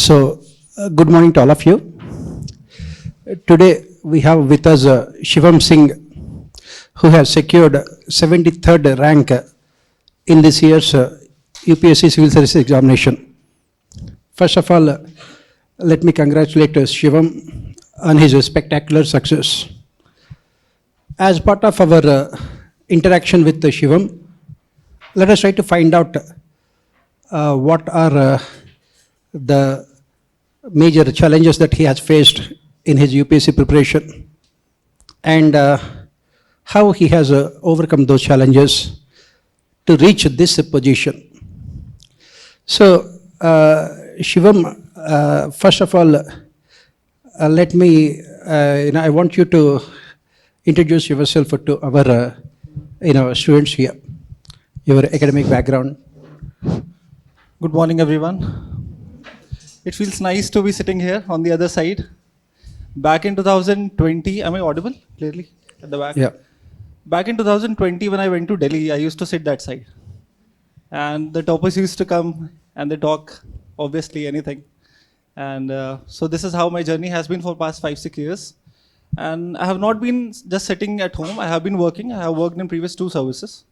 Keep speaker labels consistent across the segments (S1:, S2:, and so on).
S1: Good morning to all of you. Today we have with us Shivam Singh, who has secured 73rd rank in this year's UPSC Civil Services examination. First of all, let me congratulate Shivam on his spectacular success. As part of our interaction with Shivam, let us try to find out what are the major challenges that he has faced in his UPSC preparation and how he has overcome those challenges to reach this position. So, Shivam, first of all, let me, I want you to introduce yourself to our students here, your academic background.
S2: Good morning, everyone. It feels nice to be sitting here on the other side. Back in 2020, am I audible clearly at the back?
S1: Yeah.
S2: Back in 2020, when I went to Delhi, I used to sit that side. And the toppers used to come and they talk, obviously, anything. And so this is how my journey has been for past 5-6 years. And I have not been just sitting at home. I have been working. I have worked in previous 2 services.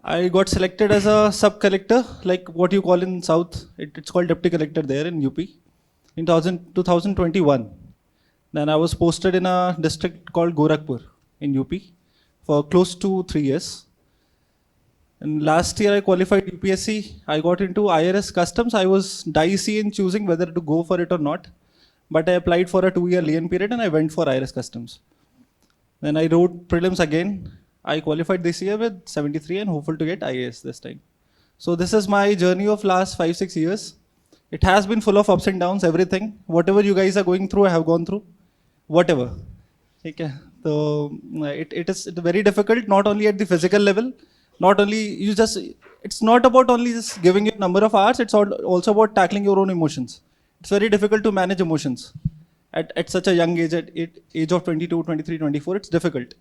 S2: I got selected as a sub-collector, like what you call in South, it's called deputy collector there in UP, in 2021. Then I was posted in a district called Gorakhpur in UP for close to 3 years. And last year I qualified UPSC. I got into IRS Customs. I was dicey in choosing whether to go for it or not. But I applied for a 2-year lien period and I went for IRS Customs. Then I wrote prelims again. I qualified this year with 73 and hopeful to get IAS this time. So this is my journey of last 5-6 years. It has been full of ups and downs, everything. Whatever you guys are going through, I have gone through. Whatever. Okay. So it is very difficult, not only at the physical level, not only it's not about only just giving you a number of hours, it's also about tackling your own emotions. It's very difficult to manage emotions. At such a young age, at age of 22, 23, 24, it's difficult.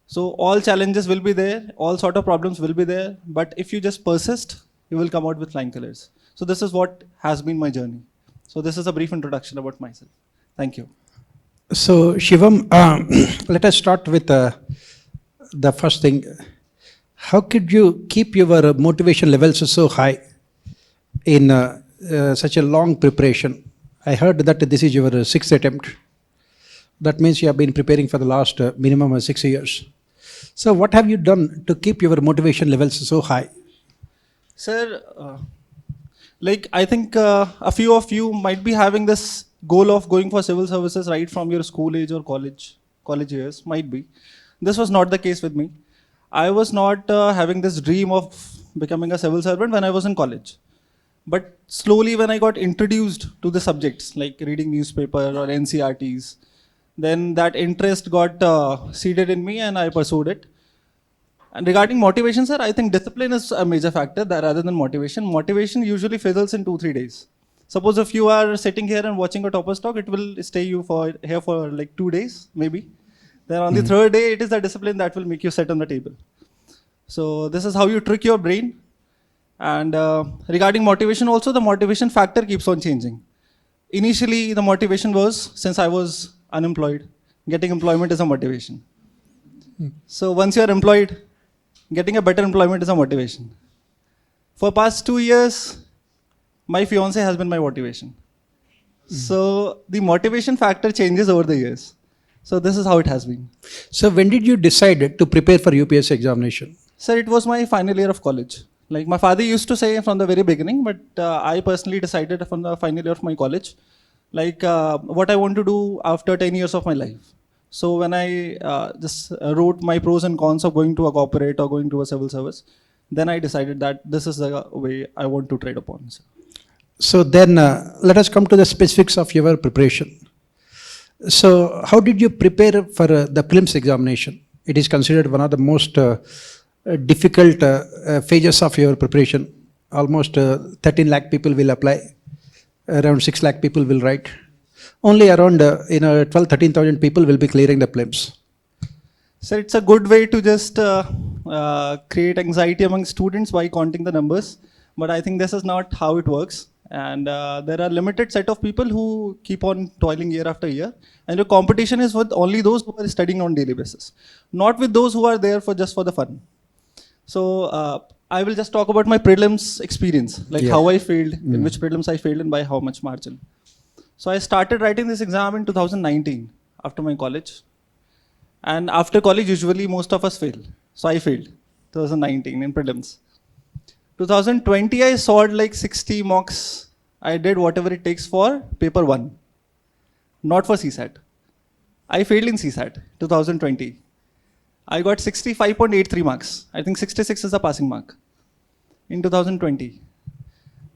S2: So all challenges will be there, all sort of problems will be there, but if you just persist, you will come out with flying colors. So this is what has been my journey. So this is a brief introduction about myself. Thank you.
S1: So Shivam, let us start with the first thing. How could you keep your motivation levels so high in such a long preparation? I heard that this is your 6th attempt. That means you have been preparing for the last minimum of 6 years. So what have you done to keep your motivation levels so high?
S2: Sir, I think a few of you might be having this goal of going for civil services right from your school age or college years, might be. This was not the case with me. I was not having this dream of becoming a civil servant when I was in college. But slowly when I got introduced to the subjects like reading newspaper or NCRTs, then that interest got seeded in me and I pursued it. And regarding motivation, sir, I think discipline is a major factor rather than motivation. Motivation usually fizzles in 2-3 days. Suppose if you are sitting here and watching a topper's talk, it will stay here for like 2 days, maybe. Then on the 3rd day, it is the discipline that will make you sit on the table. So this is how you trick your brain. And regarding motivation also, the motivation factor keeps on changing. Initially, the motivation was, since I was unemployed, getting employment is a motivation. So once you are employed, getting a better employment is a motivation. For past 2 years, my fiance has been my motivation. So the motivation factor changes over the years. So this is how it has been.
S1: So when did you decide to prepare for UPSC examination?
S2: Sir, it was my final year of college. Like my father used to say from the very beginning, but I personally decided from the final year of my college, what I want to do after 10 years of my life. So when I just wrote my pros and cons of going to a corporate or going to a civil service, then I decided that this is the way I want to trade upon.
S1: So then let us come to the specifics of your preparation. So how did you prepare for the prelims examination? It is considered one of the most difficult phases of your preparation. Almost 13 lakh people will apply. Around 6 lakh people will write. Only around 12,000-13,000 people will be clearing the prelims.
S2: Sir, it's a good way to just create anxiety among students by counting the numbers. But I think this is not how it works. And there are limited set of people who keep on toiling year after year. And your competition is with only those who are studying on daily basis, not with those who are there for just for the fun. So I will just talk about my prelims experience, like how I failed, in which prelims I failed and by how much margin. So I started writing this exam in 2019 after my college. And after college, usually most of us fail. So I failed 2019 in prelims. 2020, I solved like 60 mocks. I did whatever it takes for paper 1, not for CSAT. I failed in CSAT 2020. I got 65.83 marks. I think 66 is the passing mark in 2020.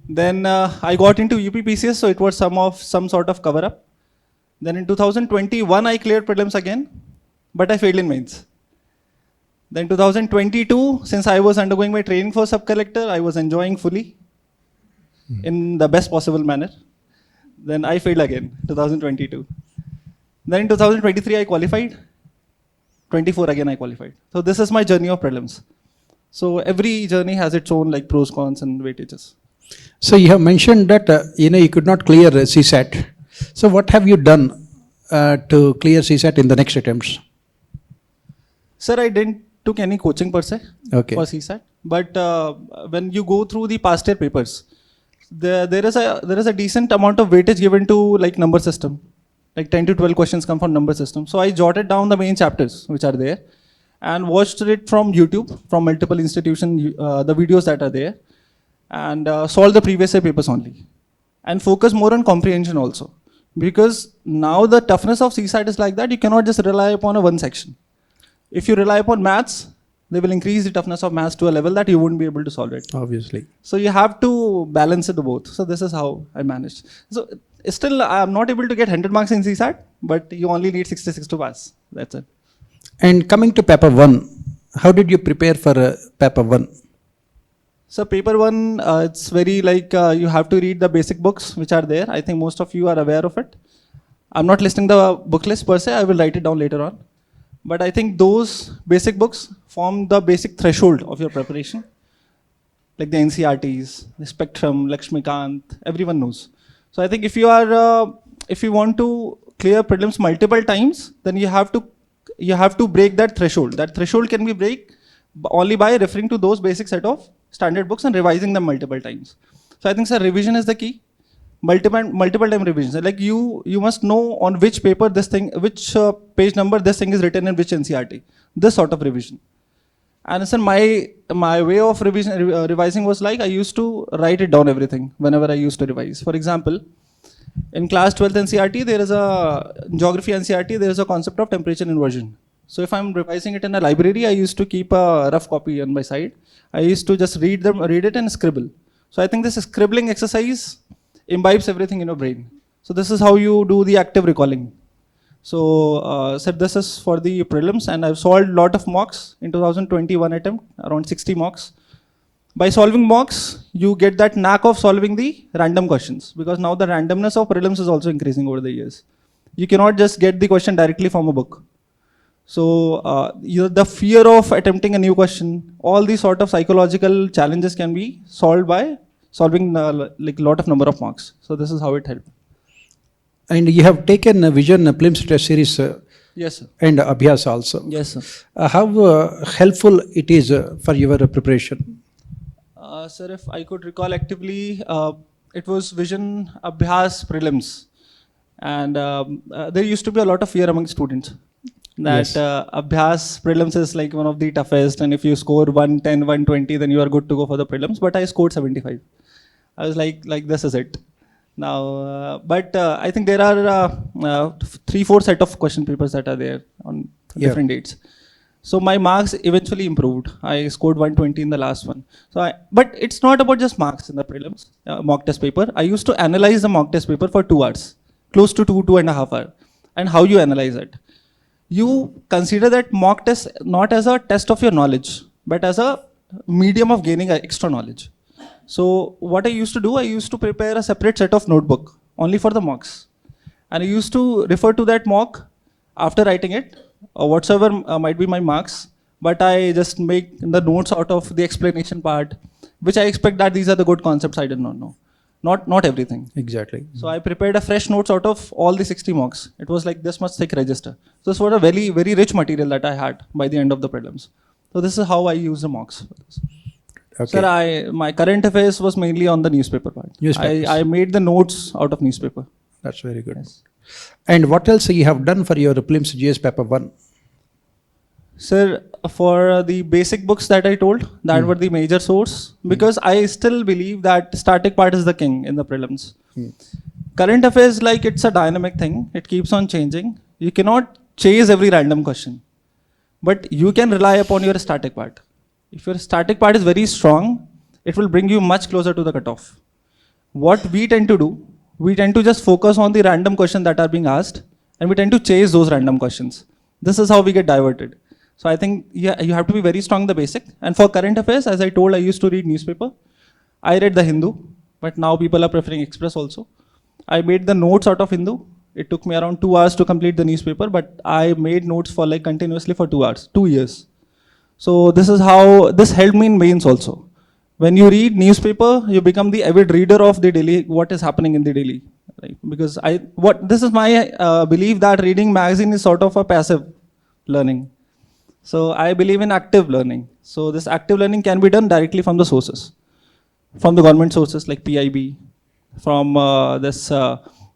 S2: Then I got into UPPCS, so it was some sort of cover up. Then in 2021, I cleared prelims again, but I failed in mains. Then 2022, since I was undergoing my training for sub-collector, I was enjoying fully in the best possible manner. Then I failed again, 2022. Then in 2023, I qualified. 24 again, I qualified. So this is my journey of prelims. So every journey has its own like pros, cons, and weightages.
S1: So you have mentioned that you could not clear CSAT. So what have you done to clear CSAT in the next attempts?
S2: Sir, I didn't took any coaching per se for CSAT, but when you go through the past year papers, there is a decent amount of weightage given to like number system, like 10 to 12 questions come from number system. So I jotted down the main chapters which are there, and watched it from YouTube, from multiple institutions, the videos that are there, and solved the previous year papers only, and focus more on comprehension also, because now the toughness of CSAT is like that you cannot just rely upon a one section. If you rely upon maths, they will increase the toughness of maths to a level that you wouldn't be able to solve it.
S1: Obviously.
S2: So you have to balance it both. So this is how I managed. So still, I'm not able to get 100 marks in CSAT, but you only need 66 to pass. That's it.
S1: And coming to paper 1, how did you prepare for paper 1?
S2: So paper 1, it's very like you have to read the basic books which are there. I think most of you are aware of it. I'm not listing the book list per se. I will write it down later on. But I think those basic books form the basic threshold of your preparation. Like the NCRTs, the Spectrum, Lakshmikant, everyone knows. So I think if you want to clear prelims multiple times, then you have to break that threshold. That threshold can be break only by referring to those basic set of standard books and revising them multiple times. So I think revision is the key. Multiple time revisions. Like you must know on which paper this thing, which page number this thing is written in which NCRT. This sort of revision. And so my way of revising was like I used to write it down everything whenever I used to revise. For example, in class 12th NCRT, there is a geography NCRT, there is a concept of temperature inversion. So if I'm revising it in a library, I used to keep a rough copy on my side. I used to just read it and scribble. So I think this scribbling exercise imbibes everything in your brain. So this is how you do the active recalling. So this is for the prelims, and I've solved a lot of mocks in 2021 attempt, around 60 mocks. By solving mocks, you get that knack of solving the random questions, because now the randomness of prelims is also increasing over the years. You cannot just get the question directly from a book. So the fear of attempting a new question, all these sort of psychological challenges can be solved by solving like a lot of number of marks. So this is how it helped.
S1: And you have taken a Vision Prelims test series.
S2: Yes, sir.
S1: And Abhyaas also.
S2: Yes, sir.
S1: How helpful it is for your preparation?
S2: Sir, if I could recall actively, it was Vision Abhyaas Prelims. And there used to be a lot of fear among students that Abhyaas Prelims is like one of the toughest, and if you score 110, 120, then you are good to go for the prelims. But I scored 75. I was like this is it. Now, but I think there are 3-4 set of question papers that are there on different dates. So my marks eventually improved. I scored 120 in the last one. So, but it's not about just marks in the prelims, mock test paper. I used to analyze the mock test paper for 2 hours, close to 2.5 hours. And how you analyze it? You consider that mock test not as a test of your knowledge, but as a medium of gaining extra knowledge. So what I used to do, I used to prepare a separate set of notebook only for the mocks. And I used to refer to that mock after writing it, or whatsoever might be my marks, but I just make the notes out of the explanation part, which I expect that these are the good concepts I did not know. not everything.
S1: Exactly.
S2: So I prepared a fresh notes out of all the 60 mocks. It was like this much thick register. So this was a very, very rich material that I had by the end of the prelims. So this is how I use the mocks.
S1: Okay.
S2: Sir, my current affairs was mainly on the newspaper part.
S1: Newspapers.
S2: I made the notes out of newspaper.
S1: That's very good.
S2: Yes.
S1: And what else you have done for your prelims GS paper 1?
S2: Sir, for the basic books that I told, that were the major source, because I still believe that static part is the king in the prelims. Current affairs, like, it's a dynamic thing. It keeps on changing. You cannot chase every random question, but you can rely upon your static part. If your static part is very strong, it will bring you much closer to the cutoff. What we tend to do, we tend to just focus on the random questions that are being asked, and we tend to chase those random questions. This is how we get diverted. So I think, yeah, you have to be very strong in the basic. And for current affairs, as I told, I used to read newspaper. I read the Hindu, but now people are preferring Express also. I made the notes out of Hindu. It took me around 2 hours to complete the newspaper, but I made notes for like continuously for 2 hours, 2 years. So this is how, this helped me in mains also. When you read newspaper, you become the avid reader of the daily, what is happening in the daily. Right? Because this is my belief that reading magazine is sort of a passive learning. So I believe in active learning. So this active learning can be done directly from the sources, from the government sources like PIB, from this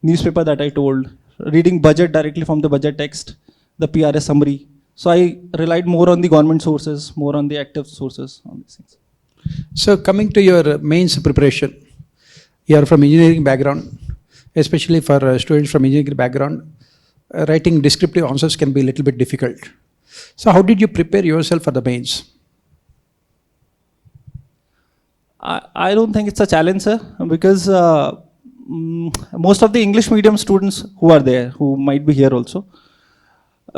S2: newspaper that I told, reading budget directly from the budget text, the PRS summary. So I relied more on the government sources, more on the active sources on these things.
S1: So coming to your mains preparation, you are from engineering background, especially for students from engineering background, writing descriptive answers can be a little bit difficult. So how did you prepare yourself for the mains?
S2: I don't think it's a challenge, sir, because most of the English medium students who are there, who might be here also,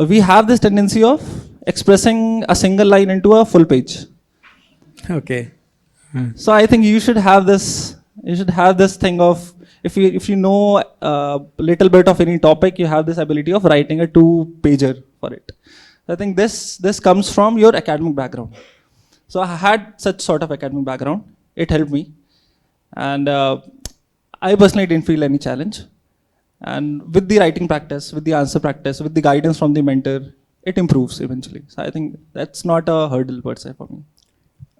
S2: we have this tendency of expressing a single line into a full page.
S1: Okay.
S2: So I think you should have this. You should have this thing of, if you know a little bit of any topic, you have this ability of writing a 2-pager for it. I think this comes from your academic background. So I had such sort of academic background. It helped me, and I personally didn't feel any challenge. And with the writing practice, with the answer practice, with the guidance from the mentor, it improves eventually. So I think that's not a hurdle per se for me.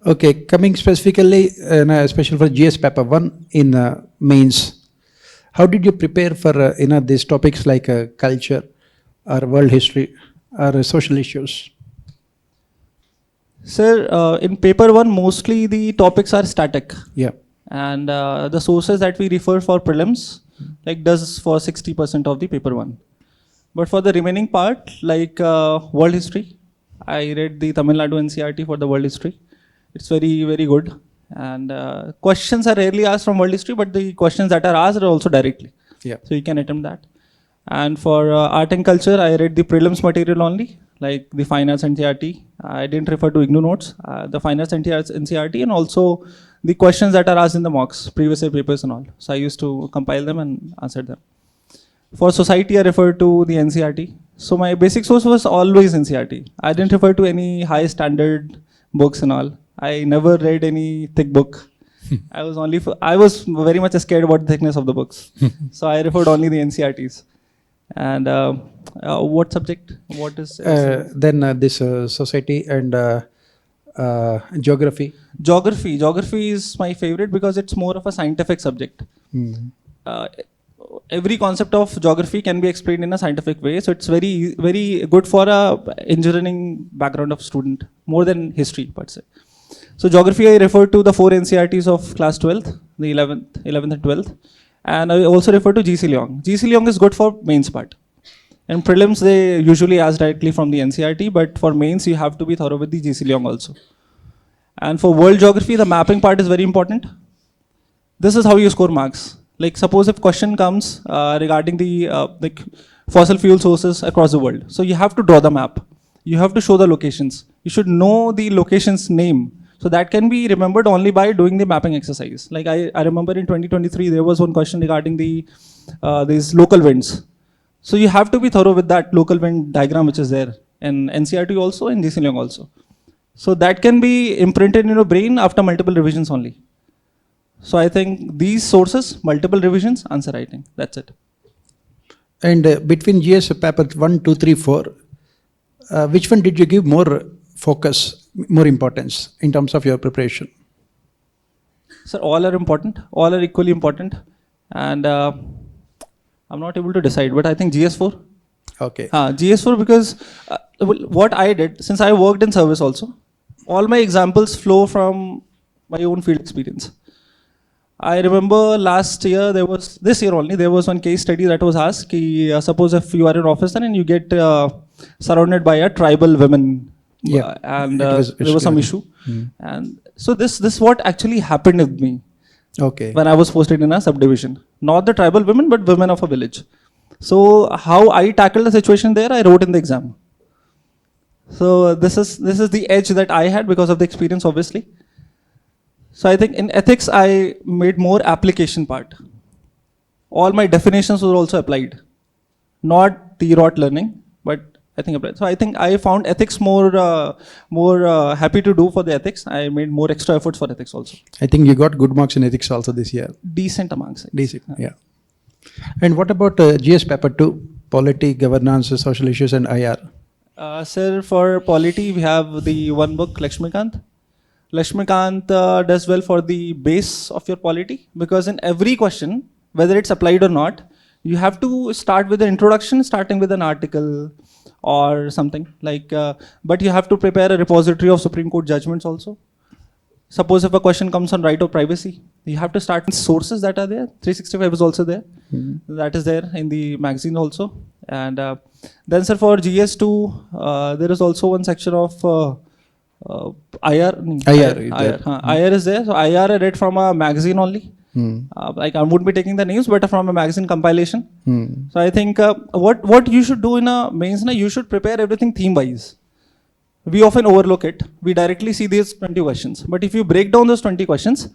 S1: Okay, coming specifically, especially for GS paper 1 in mains, how did you prepare for these topics like culture or world history or social issues?
S2: Sir, in paper 1, mostly the topics are static.
S1: Yeah.
S2: And the sources that we refer for prelims, like, does for 60% of the paper 1. But for the remaining part, like world history, I read the Tamil Nadu NCERT for the world history. It's very, very good. And questions are rarely asked from world history, but the questions that are asked are also directly.
S1: Yeah.
S2: So you can attempt that. And for art and culture, I read the prelims material only, like the fine arts NCERT. I didn't refer to IGNOU notes, the fine arts NCERT, and also the questions that are asked in the mocks, previous year papers and all. So I used to compile them and answer them. For society, I referred to the NCERT. So my basic source was always NCERT. I didn't refer to any high standard books and all. I never read any thick book. I was very much scared about the thickness of the books. So I referred only the NCERTs. And what subject? What is?
S1: Then this society and geography.
S2: Geography is my favorite because it's more of a scientific subject. Every concept of geography can be explained in a scientific way, so it's very, very good for a engineering background of student, more than history per se. So geography, I refer to the 4 NCERTs of class 12th, the 11th and 12th, and I also refer to GC Leong. GC Leong is good for mains part. And prelims, they usually ask directly from the NCERT, but for mains, you have to be thorough with the GC Leong also. And for world geography, the mapping part is very important. This is how you score marks. Like, suppose if question comes regarding the like fossil fuel sources across the world. So you have to draw the map. You have to show the locations. You should know the location's name. So that can be remembered only by doing the mapping exercise. Like I remember in 2023, there was one question regarding these local winds. So you have to be thorough with that local wind diagram which is there in NCERT also and GC Leong also. So that can be imprinted in your brain after multiple revisions only. So I think these sources, multiple revisions, answer writing. That's it.
S1: And between GS paper 1, 2, 3, 4, which one did you give more focus, more importance in terms of your preparation?
S2: Sir, all are important. All are equally important. And I'm not able to decide, but I think GS4.
S1: Okay.
S2: GS4 because what I did, since I worked in service also, all my examples flow from my own field experience. I remember last year, this year only, there was one case study that was asked, suppose if you are an officer and you get surrounded by a tribal women,
S1: Yeah,
S2: and
S1: there
S2: was some issue. And so this is what actually happened with me
S1: Okay.
S2: when I was posted in a subdivision. Not the tribal women, but women of a village. So how I tackled the situation there, I wrote in the exam. So this is the edge that I had because of the experience, obviously. So I think in ethics, I made more application part. All my definitions were also applied. Not the rote learning, but I think applied. So I think I found ethics more happy to do for the ethics. I made more extra efforts for ethics also.
S1: I think you got good marks in ethics also this year.
S2: Decent amongst it.
S1: Decent, yeah. And what about GS paper 2, polity, governance, social issues and IR?
S2: Sir, for polity, we have the one book, Lakshmikant. Lakshmikant does well for the base of your polity, because in every question, whether it's applied or not, you have to start with the introduction, starting with an article or something like, but you have to prepare a repository of Supreme Court judgments also. Suppose if a question comes on right of privacy, you have to start with sources that are there. 365 is also there. That is there in the magazine also. And then, sir, for GS2, there is also one section of IR. IR is there. So IR I read from a magazine only. Like I wouldn't be taking the names, but from a magazine compilation. So I think what you should do in a mains, you should prepare everything theme-wise. We often overlook it. We directly see these 20 questions. But if you break down those 20 questions,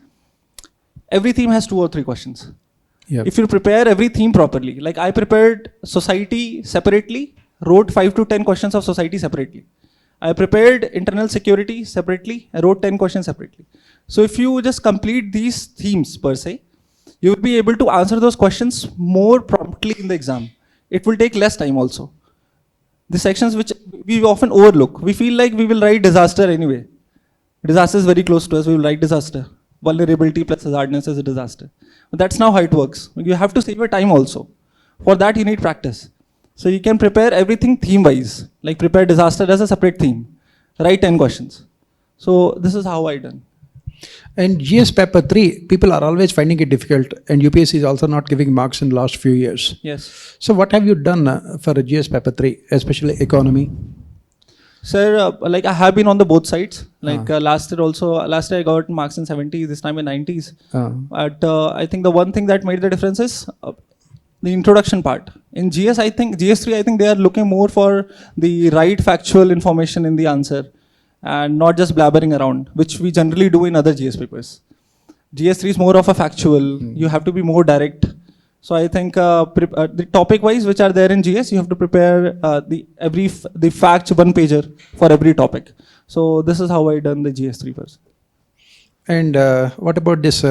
S2: every theme has 2 or 3 questions.
S1: Yep.
S2: If you prepare every theme properly, like I prepared society separately, wrote 5 to 10 questions of society separately. I prepared internal security separately, I wrote 10 questions separately. So if you just complete these themes per se, you will be able to answer those questions more promptly in the exam. It will take less time also. The sections which we often overlook, we feel like we will write disaster anyway. Disaster is very close to us, we will write disaster. Vulnerability plus hazardness is a disaster. But that's not how it works. You have to save your time also. For that you need practice. So you can prepare everything theme-wise, like prepare disaster as a separate theme. Write 10 questions. So this is how I done.
S1: And GS paper 3, people are always finding it difficult, and UPSC is also not giving marks in the last few years.
S2: Yes.
S1: So what have you done for GS paper 3, especially economy?
S2: Sir, like I have been on the both sides. Like last year I got marks in 70s, this time in 90s. But I think the one thing that made the difference is the introduction part. In GS, I think, GS3, I think they are looking more for the right factual information in the answer and not just blabbering around, which we generally do in other GS papers. GS3 is more of a factual, you have to be more direct. So I think the topic wise which are there in GS, you have to prepare the fact one pager for every topic. So this is how I done the GS3 first.
S1: And what about this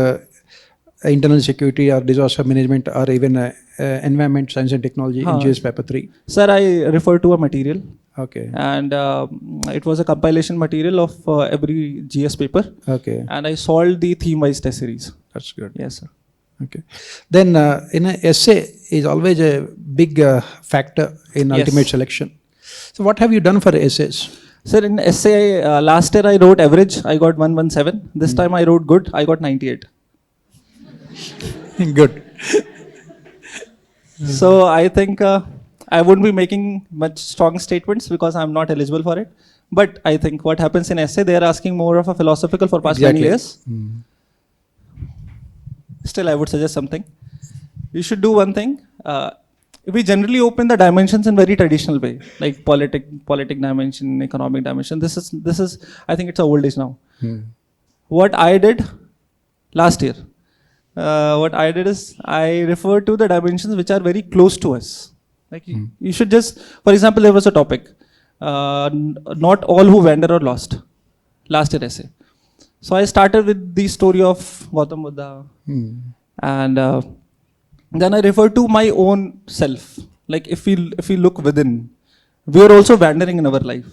S1: internal security or disaster management or even environment, science and technology in GS paper 3?
S2: Sir, I refer to a material.
S1: Okay.
S2: And it was a compilation material of every GS paper.
S1: Okay.
S2: And I solved the theme-wise test series.
S1: That's good.
S2: Yes, sir.
S1: Okay. Then in an essay is always a big factor in ultimate selection. So what have you done for essays?
S2: Sir, in essay, last year I wrote average, I got 117. This time I wrote good, I got 98.
S1: Good.
S2: So I think I wouldn't be making much strong statements because I'm not eligible for it. But I think what happens in essay, they are asking more of a philosophical for past many years. Still, I would suggest something. You should do one thing. We generally open the dimensions in very traditional way, like politic dimension, economic dimension. This is I think it's a old age now. What I did last year, what I did is I referred to the dimensions which are very close to us. Like you should just, for example, there was a topic, not all who wander are lost, last year essay. So I started with the story of Gautam Buddha, and then I refer to my own self. Like if we look within, we are also wandering in our life.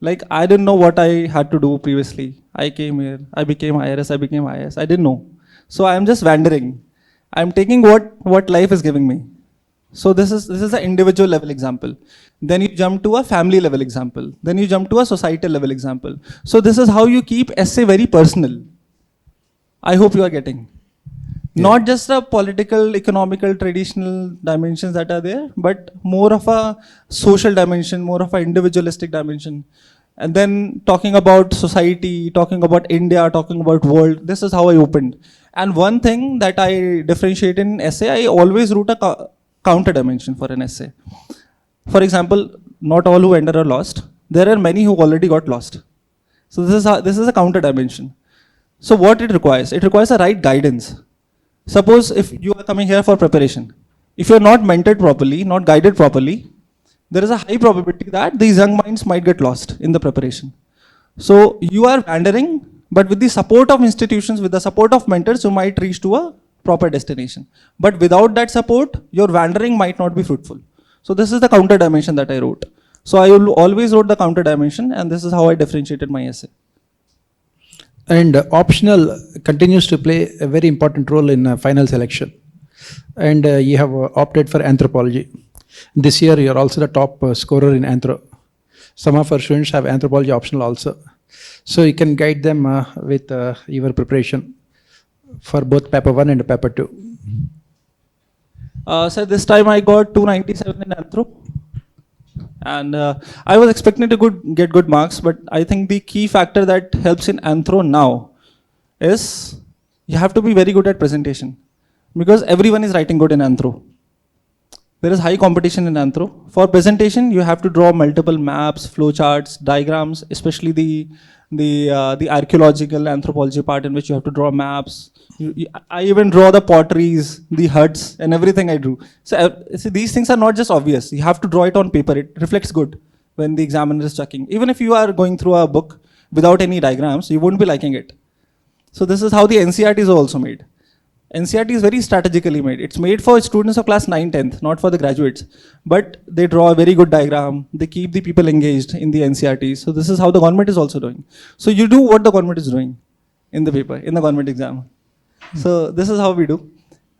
S2: Like I didn't know what I had to do previously. I came here, I became IRS, I became IS. I didn't know. So I am just wandering. I am taking what life is giving me. So this is an individual level example. Then you jump to a family level example. Then you jump to a societal level example. So this is how you keep essay very personal. I hope you are getting. Yeah. Not just the political, economical, traditional dimensions that are there, but more of a social dimension, more of an individualistic dimension. And then talking about society, talking about India, talking about world, this is how I opened. And one thing that I differentiate in essay, I always root a counter dimension for an essay. For example, not all who enter are lost. There are many who already got lost. So this is a counter dimension. So what it requires? It requires a right guidance. Suppose if you are coming here for preparation, if you are not mentored properly, not guided properly, there is a high probability that these young minds might get lost in the preparation. So you are wandering, but with the support of institutions, with the support of mentors, you might reach to a proper destination. But without that support, your wandering might not be fruitful. So this is the counter dimension that I wrote. So I always wrote the counter dimension, and this is how I differentiated my essay.
S1: And optional continues to play a very important role in final selection. And you have opted for anthropology. This year you are also the top scorer in anthro. Some of our students have anthropology optional also. So you can guide them with your preparation for both paper 1 and paper 2.
S2: So this time I got 297 in anthro. And I was expecting to get good marks, but I think the key factor that helps in anthro now is you have to be very good at presentation, because everyone is writing good in anthro. There is high competition in anthro. For presentation, you have to draw multiple maps, flowcharts, diagrams, especially the archaeological anthropology part in which you have to draw maps. I even draw the potteries, the huts, and everything I drew. So these things are not just obvious. You have to draw it on paper. It reflects good when the examiner is checking. Even if you are going through a book without any diagrams, you won't be liking it. So this is how the NCERT is also made. NCERT is very strategically made. It's made for students of class 9, 10th, not for the graduates. But they draw a very good diagram. They keep the people engaged in the NCERT. So this is how the government is also doing. So you do what the government is doing in the paper, in the government exam. So this is how we do.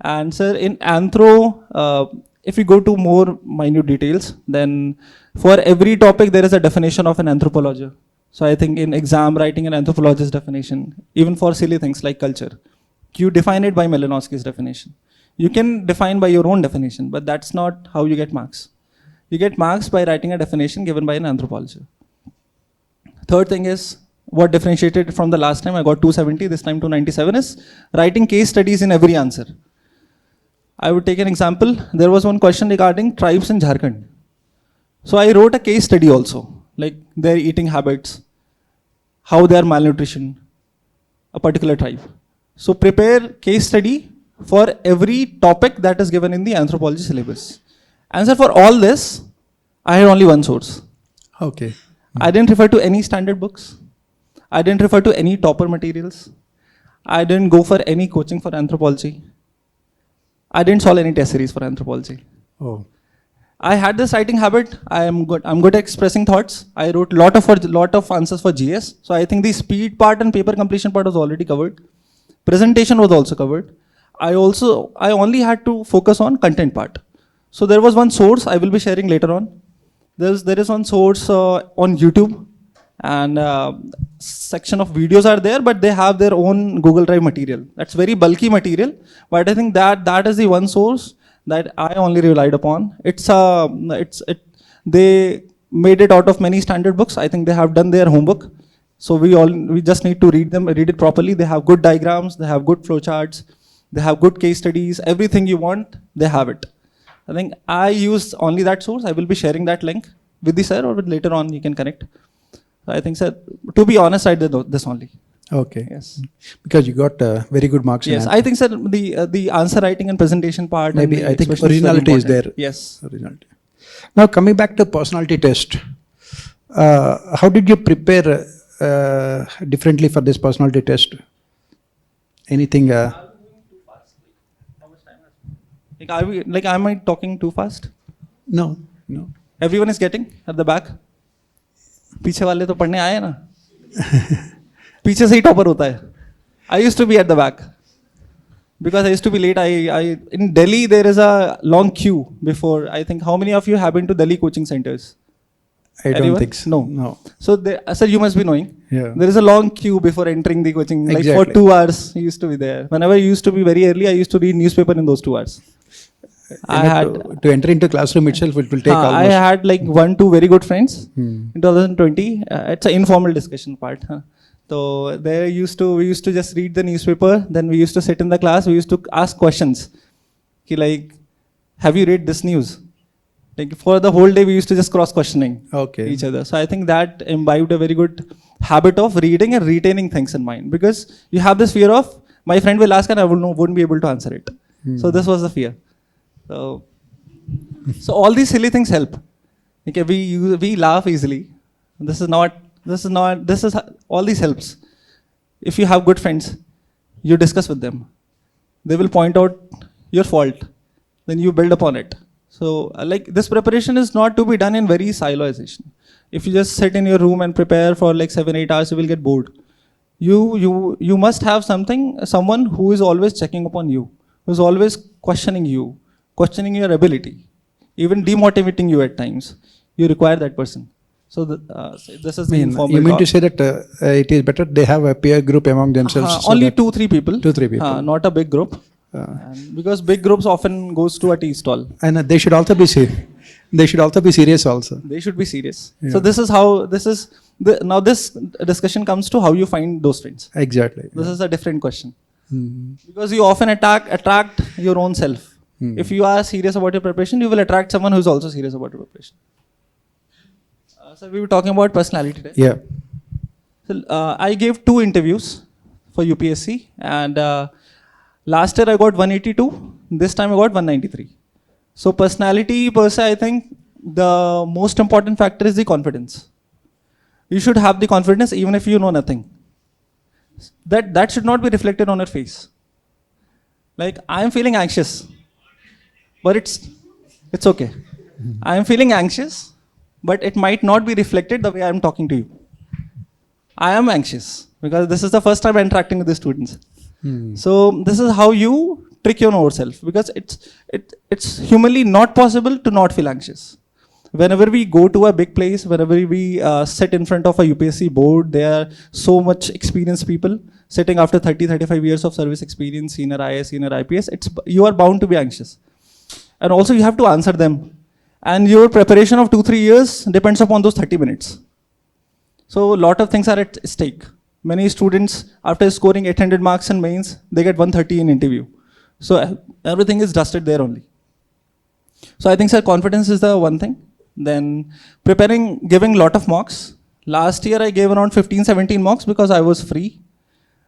S2: And sir, in anthro, if we go to more minute details, then for every topic there is a definition of an anthropology. So I think in exam writing an anthropologist definition, even for silly things like culture, you define it by Malinowski's definition. You can define by your own definition, but that's not how you get marks. You get marks by writing a definition given by an anthropologist. Third thing is, what differentiated from the last time, I got 270, this time 297, is writing case studies in every answer. I would take an example. There was one question regarding tribes in Jharkhand. So I wrote a case study also, like their eating habits, how they are malnutrition, a particular tribe. So prepare case study for every topic that is given in the anthropology syllabus. Answer for all this, I had only one source.
S1: Okay.
S2: I didn't refer to any standard books. I didn't refer to any topper materials. I didn't go for any coaching for anthropology. I didn't solve any test series for anthropology.
S1: Oh.
S2: I had this writing habit. I'm good at expressing thoughts. I wrote lot of answers for GS. So I think the speed part and paper completion part was already covered. Presentation was also covered. I only had to focus on content part. So there was one source I will be sharing later on. There is one source on YouTube, and section of videos are there, but they have their own Google Drive material. That's very bulky material, but I think that is the one source that I only relied upon. They made it out of many standard books. I think they have done their homework. So we just need to read it properly. They have good diagrams, they have good flowcharts, they have good case studies, everything you want, they have it. I think I used only that source. I will be sharing that link with the sir, or later on you can connect. I think, sir, to be honest, I did this only.
S1: Okay.
S2: Yes.
S1: Because you got very good marks.
S2: Yes, I think, sir, the answer writing and presentation part.
S1: Maybe I think originality is there.
S2: Yes.
S1: Originality. Now coming back to personality test, how did you prepare differently for this personality test? Anything?
S2: Like, am I talking too fast?
S1: No, no.
S2: Everyone is getting at the back? पीछे वाले तो पढ़ने आए ना? पीछे से ही topper होता है. I used to be at the back because I used to be late. In Delhi there is a long queue before. I think how many of you have been to Delhi coaching centers?
S1: I don't
S2: Anyone?
S1: think so.
S2: No. So sir, you must be knowing.
S1: Yeah.
S2: There is a long queue before entering the coaching. Like
S1: Exactly.
S2: for 2 hours, you used to be there. Whenever I used to be very early, I used to read newspaper in those 2 hours.
S1: To enter into classroom itself, it will take almost.
S2: I had like 1-2 very good friends in 2020. It's an informal discussion part. So we used to just read the newspaper. Then we used to sit in the class. We used to ask questions. Like, have you read this news? Like for the whole day, we used to just cross questioning each other. So I think that imbibed a very good habit of reading and retaining things in mind, because you have this fear of my friend will ask and I wouldn't be able to answer it. So this was the fear. So all these silly things help. Okay, we laugh easily. This is all these helps. If you have good friends, you discuss with them. They will point out your fault. Then you build upon it. So like this preparation is not to be done in very siloization. If you just sit in your room and prepare for like 7-8 hours, you will get bored. You must have someone who is always checking upon you, who is always questioning you, questioning your ability, even demotivating you at times. You require that person. So this is the informal.
S1: You mean to say that it is better they have a peer group among themselves?
S2: Only 2-3 people.
S1: 2-3 people.
S2: Not a big group. And because big groups often goes to a tea stall.
S1: And they should also be serious. They should also be serious also.
S2: They should be serious.
S1: Yeah.
S2: So this is how now this discussion comes to how you find those friends.
S1: Exactly.
S2: This is a different question. Because you often attract your own self. If you are serious about your preparation, you will attract someone who is also serious about your preparation. So we were talking about personality today.
S1: Yeah.
S2: So I gave 2 interviews for UPSC, and last year I got 182. This time I got 193. So personality per se, I think the most important factor is the confidence. You should have the confidence even if you know nothing. That should not be reflected on your face. Like, I am feeling anxious, but it's okay. I am feeling anxious, but it might not be reflected the way I am talking to you. I am anxious because this is the first time I'm interacting with the students. So this is how you trick your own self, because it's humanly not possible to not feel anxious. Whenever we go to a big place, whenever we sit in front of a UPSC board, there are so much experienced people sitting after 30-35 years of service experience, senior IAS, senior IPS. You are bound to be anxious. And also you have to answer them. And your preparation of 2-3 years depends upon those 30 minutes. So a lot of things are at stake. Many students, after scoring 800 marks in mains, they get 130 in interview. So everything is dusted there only. So I think, sir, confidence is the one thing. Then giving lot of mocks. Last year I gave around 15-17 mocks because I was free.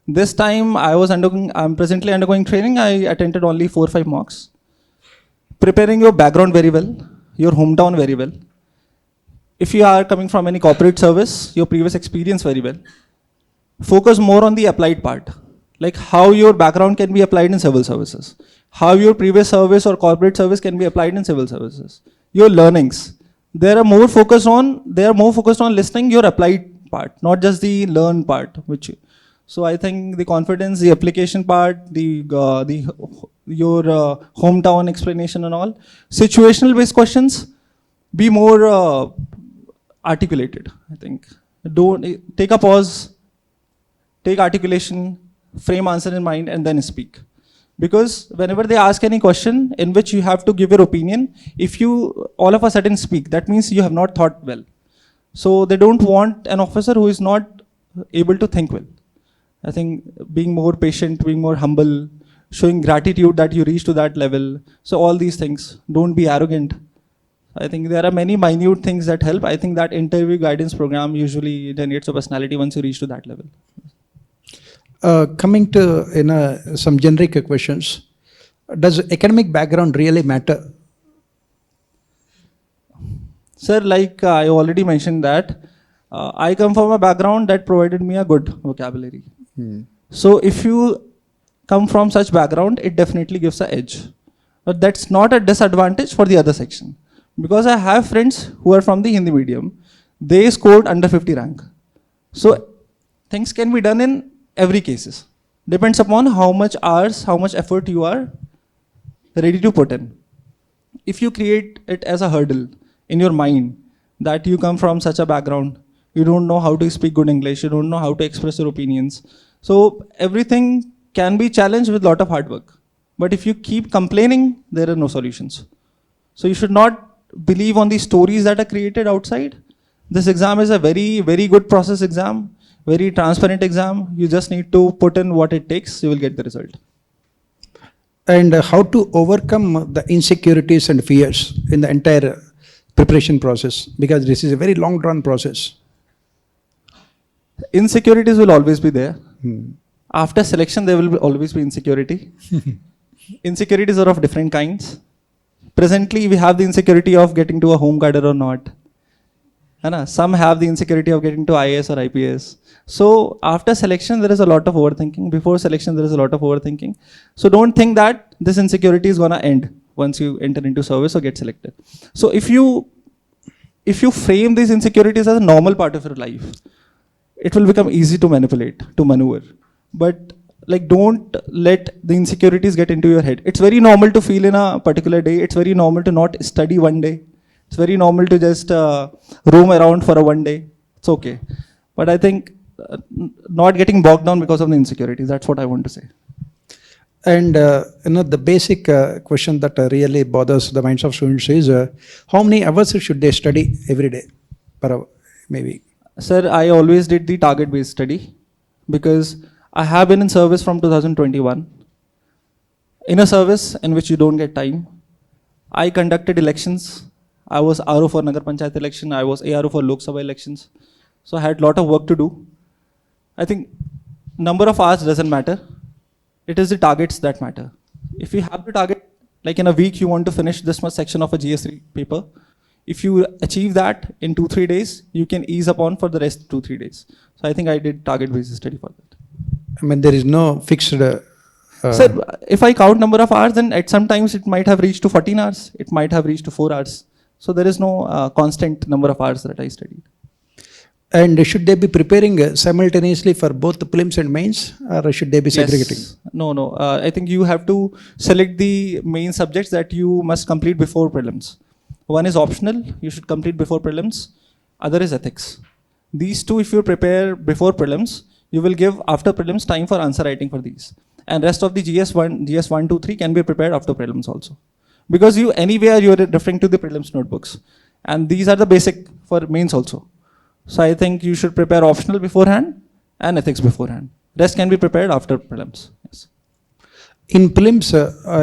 S2: This time I'm presently undergoing training. I attended only 4-5 mocks. Preparing your background very well, your hometown very well. If you are coming from any corporate service, your previous experience very well. Focus more on the applied part, like how your background can be applied in civil services, how your previous service or corporate service can be applied in civil services. Your learnings, they are more focused on listening your applied part, not just the learn part. So I think the confidence, the application part, your hometown explanation and all, situational based questions, be more articulated. I think don't take a pause. Take articulation, frame answer in mind, and then speak. Because whenever they ask any question in which you have to give your opinion, if you all of a sudden speak, that means you have not thought well. So they don't want an officer who is not able to think well. I think being more patient, being more humble, showing gratitude that you reach to that level. So all these things, don't be arrogant. I think there are many minute things that help. I think that interview guidance program usually generates a personality once you reach to that level.
S1: Coming to some generic questions, does academic background really matter?
S2: Sir, like I already mentioned that I come from a background that provided me a good vocabulary. So if you come from such background, it definitely gives an edge. But that's not a disadvantage for the other section. Because I have friends who are from the Hindi medium, they scored under 50 rank. So things can be done in every cases. Depends upon how much hours, how much effort you are ready to put in. If you create it as a hurdle in your mind that you come from such a background, you don't know how to speak good English, you don't know how to express your opinions. So everything can be challenged with a lot of hard work. But if you keep complaining, there are no solutions. So you should not believe on the stories that are created outside. This exam is a very, very good process exam, very transparent exam. You just need to put in what it takes, you will get the result.
S1: And how to overcome the insecurities and fears in the entire preparation process, because this is a very long drawn process.
S2: Insecurities will always be there. After selection, there will always be insecurity. Insecurities are of different kinds. Presently, we have the insecurity of getting to a home cadre or not. Some have the insecurity of getting to IAS or IPS. So after selection, there is a lot of overthinking. Before selection, there is a lot of overthinking. So don't think that this insecurity is gonna end once you enter into service or get selected. So if you frame these insecurities as a normal part of your life, it will become easy to manipulate, to maneuver. But like, don't let the insecurities get into your head. It's very normal to feel in a particular day. It's very normal to not study one day. It's very normal to just roam around for a one day. It's okay. But I think not getting bogged down because of the insecurities, that's what I want to say.
S1: And the basic question that really bothers the minds of students is, how many hours should they study every day per hour, maybe?
S2: Sir, I always did the target-based study because I have been in service from 2021. In a service in which you don't get time, I conducted elections. I was RO for Nagar Panchayat election. I was ARO for Lok Sabha elections. So I had a lot of work to do. I think number of hours doesn't matter. It is the targets that matter. If you have the target, like in a week you want to finish this much section of a GS3 paper, if you achieve that in 2-3 days, you can ease upon for the rest 2-3 days. So I think I did target-based study for that.
S1: I mean, there is no fixed...
S2: Sir, if I count number of hours, then at some times it might have reached to 14 hours. It might have reached to 4 hours. So there is no constant number of hours that I studied.
S1: And should they be preparing simultaneously for both the prelims and mains, or should they be segregating?
S2: Yes. No. I think you have to select the main subjects that you must complete before prelims. One is optional, you should complete before prelims. Other is ethics. These two, if you prepare before prelims, you will give after prelims time for answer writing for these. And rest of the GS 1, 2, 3 can be prepared after prelims also. Because you are referring to the prelims notebooks. And these are the basic for mains also. So I think you should prepare optional beforehand and ethics beforehand. Rest can be prepared after prelims. Yes.
S1: In prelims,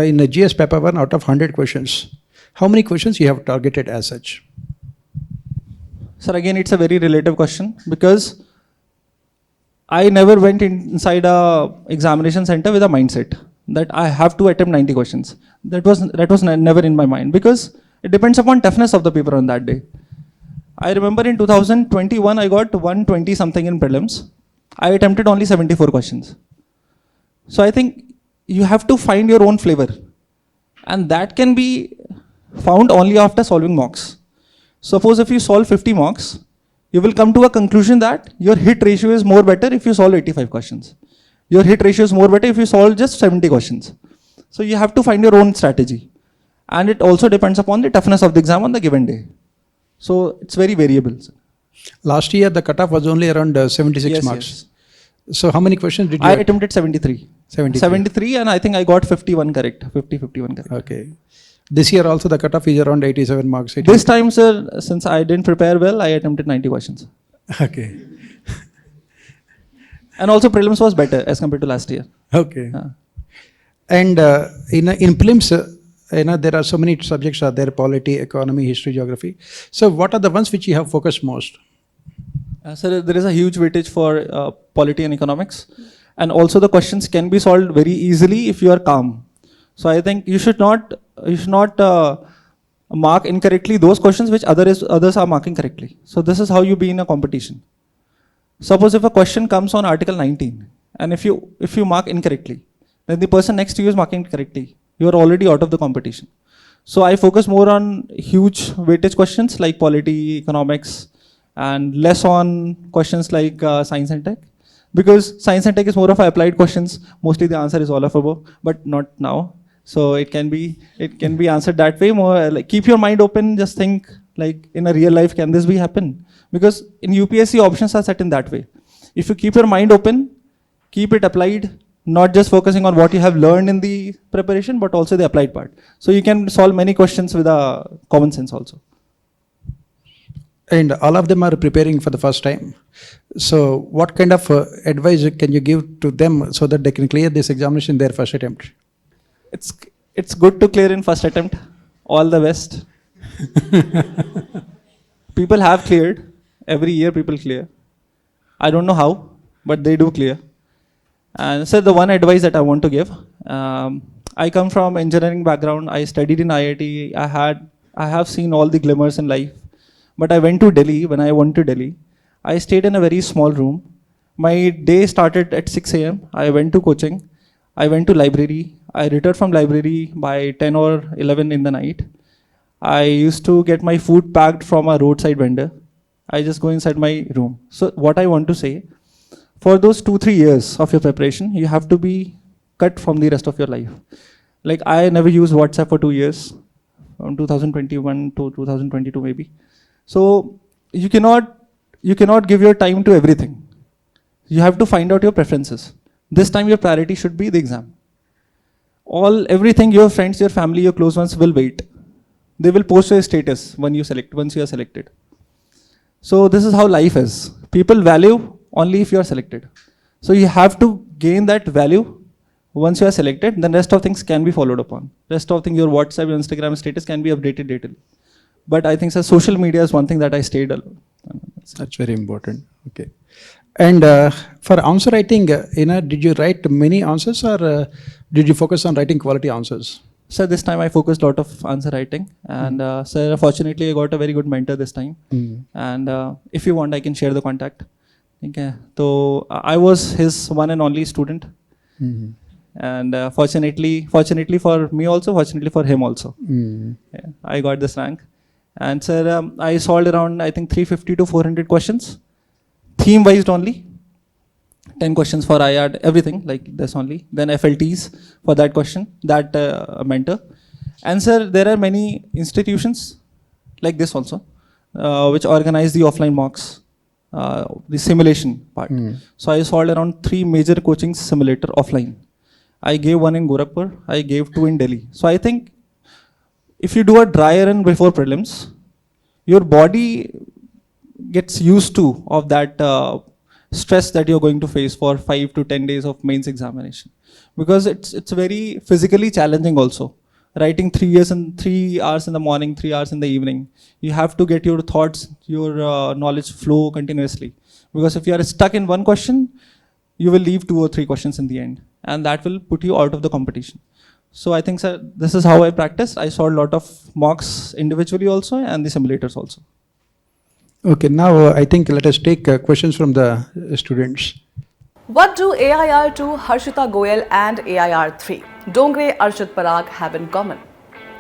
S1: in a GS paper 1 out of 100 questions, how many questions you have targeted as such?
S2: Sir, again, it's a very relative question because I never went inside a examination center with a mindset that I have to attempt 90 questions. That was never in my mind because it depends upon toughness of the paper on that day. I remember in 2021, I got 120 something in prelims. I attempted only 74 questions. So I think you have to find your own flavor. And that can be found only after solving mocks. Suppose if you solve 50 mocks, you will come to a conclusion that your hit ratio is more better if you solve 85 questions. Your hit ratio is more better if you solve just 70 questions. So you have to find your own strategy. And it also depends upon the toughness of the exam on the given day. So it's very variable.
S1: Last year, the cutoff was only around 76 marks.
S2: Yes.
S1: So how many questions did you...
S2: I attempted 73.
S1: 73
S2: and I think I got 51 correct. 51 correct.
S1: Okay. This year also the cutoff is around 87 marks.
S2: This time, sir, since I didn't prepare well, I attempted 90 questions.
S1: Okay.
S2: And also prelims was better as compared to last year.
S1: Okay. And in prelims, there are so many subjects are there: polity, economy, history, geography. So what are the ones which you have focused most?
S2: Sir, there is a huge weightage for polity and economics. And also the questions can be solved very easily if you are calm. So I think you should not mark incorrectly those questions which others are marking correctly. So this is how you be in a competition. Suppose if a question comes on Article 19, and if you mark incorrectly, then the person next to you is marking correctly. You are already out of the competition. So I focus more on huge weightage questions like polity, economics, and less on questions like science and tech. Because science and tech is more of applied questions. Mostly the answer is all of above, but not now. So it can be answered that way. More like keep your mind open. Just think like in a real life, can this be happen? Because in UPSC options are set in that way. If you keep your mind open, keep it applied, not just focusing on what you have learned in the preparation, but also the applied part. So you can solve many questions with a common sense also.
S1: And all of them are preparing for the first time. So what kind of advice can you give to them so that they can clear this examination in their first attempt?
S2: It's good to clear in first attempt. All the best. People have cleared. Every year people clear. I don't know how, but they do clear. And so the one advice that I want to give, I come from engineering background. I studied in IIT. I have seen all the glimmers in life. But I went to Delhi. When I went to Delhi, I stayed in a very small room. My day started at 6 a.m. I went to coaching. I went to library. I returned from library by 10 or 11 in the night. I used to get my food packed from a roadside vendor. I just go inside my room. So what I want to say, for those 2-3 years of your preparation, you have to be cut from the rest of your life. Like I never used WhatsApp for 2 years, from 2021 to 2022 maybe. So you cannot give your time to everything. You have to find out your preferences. This time your priority should be the exam. Everything, your friends, your family, your close ones will wait. They will post your status once you are selected. So this is how life is. People value only if you are selected. So you have to gain that value once you are selected, then rest of things can be followed upon. Rest of things, your WhatsApp, your Instagram status can be updated daily. But I think social media is one thing that I stayed alone.
S1: That's very important. Okay. And for answer writing, did you write many answers or did you focus on writing quality answers?
S2: So this time I focused a lot of answer writing, and sir, fortunately I got a very good mentor this time. And if you want, I can share the contact. Okay. So I was his one and only student. And fortunately for me also, fortunately for him also, yeah, I got this rank. And sir, I solved around, I think 350 to 400 questions, theme-wise only. 10 questions for IR, everything like this only. Then FLTs for that question, that mentor. And sir, there are many institutions like this also, which organize the offline mocks, the simulation part. So I solved around 3 major coaching simulator offline. I gave one in Gorakhpur, I gave 2 in Delhi. So I think if you do a dry run before prelims, your body gets used to of that stress that you're going to face for 5 to 10 days of mains examination. Because it's very physically challenging also. Writing 3 hours in the morning, 3 hours in the evening. You have to get your thoughts, your knowledge flow continuously. Because if you are stuck in one question, you will leave 2 or 3 questions in the end. And that will put you out of the competition. So I think, sir, this is how I practice. I saw a lot of mocks individually also and the simulators also.
S1: Okay, now I think let us take questions from the students.
S3: What do AIR2 Harshita Goyal and AIR3 Dongre Arshit Parag have in common?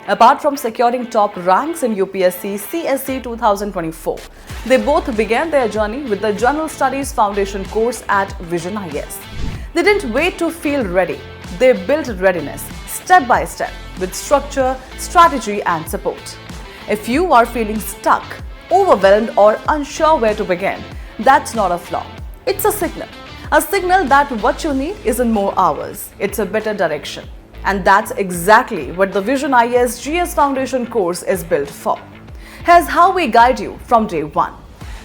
S3: Apart from securing top ranks in UPSC CSE 2024, they both began their journey with the General Studies Foundation course at VisionIAS. They didn't wait to feel ready. They built readiness step by step with structure, strategy and support. If you are feeling stuck, overwhelmed or unsure where to begin, that's not a flaw. It's a signal that what you need isn't more hours, it's a better direction. And that's exactly what the VisionIAS GS Foundation course is built for. Here's how we guide you from day one.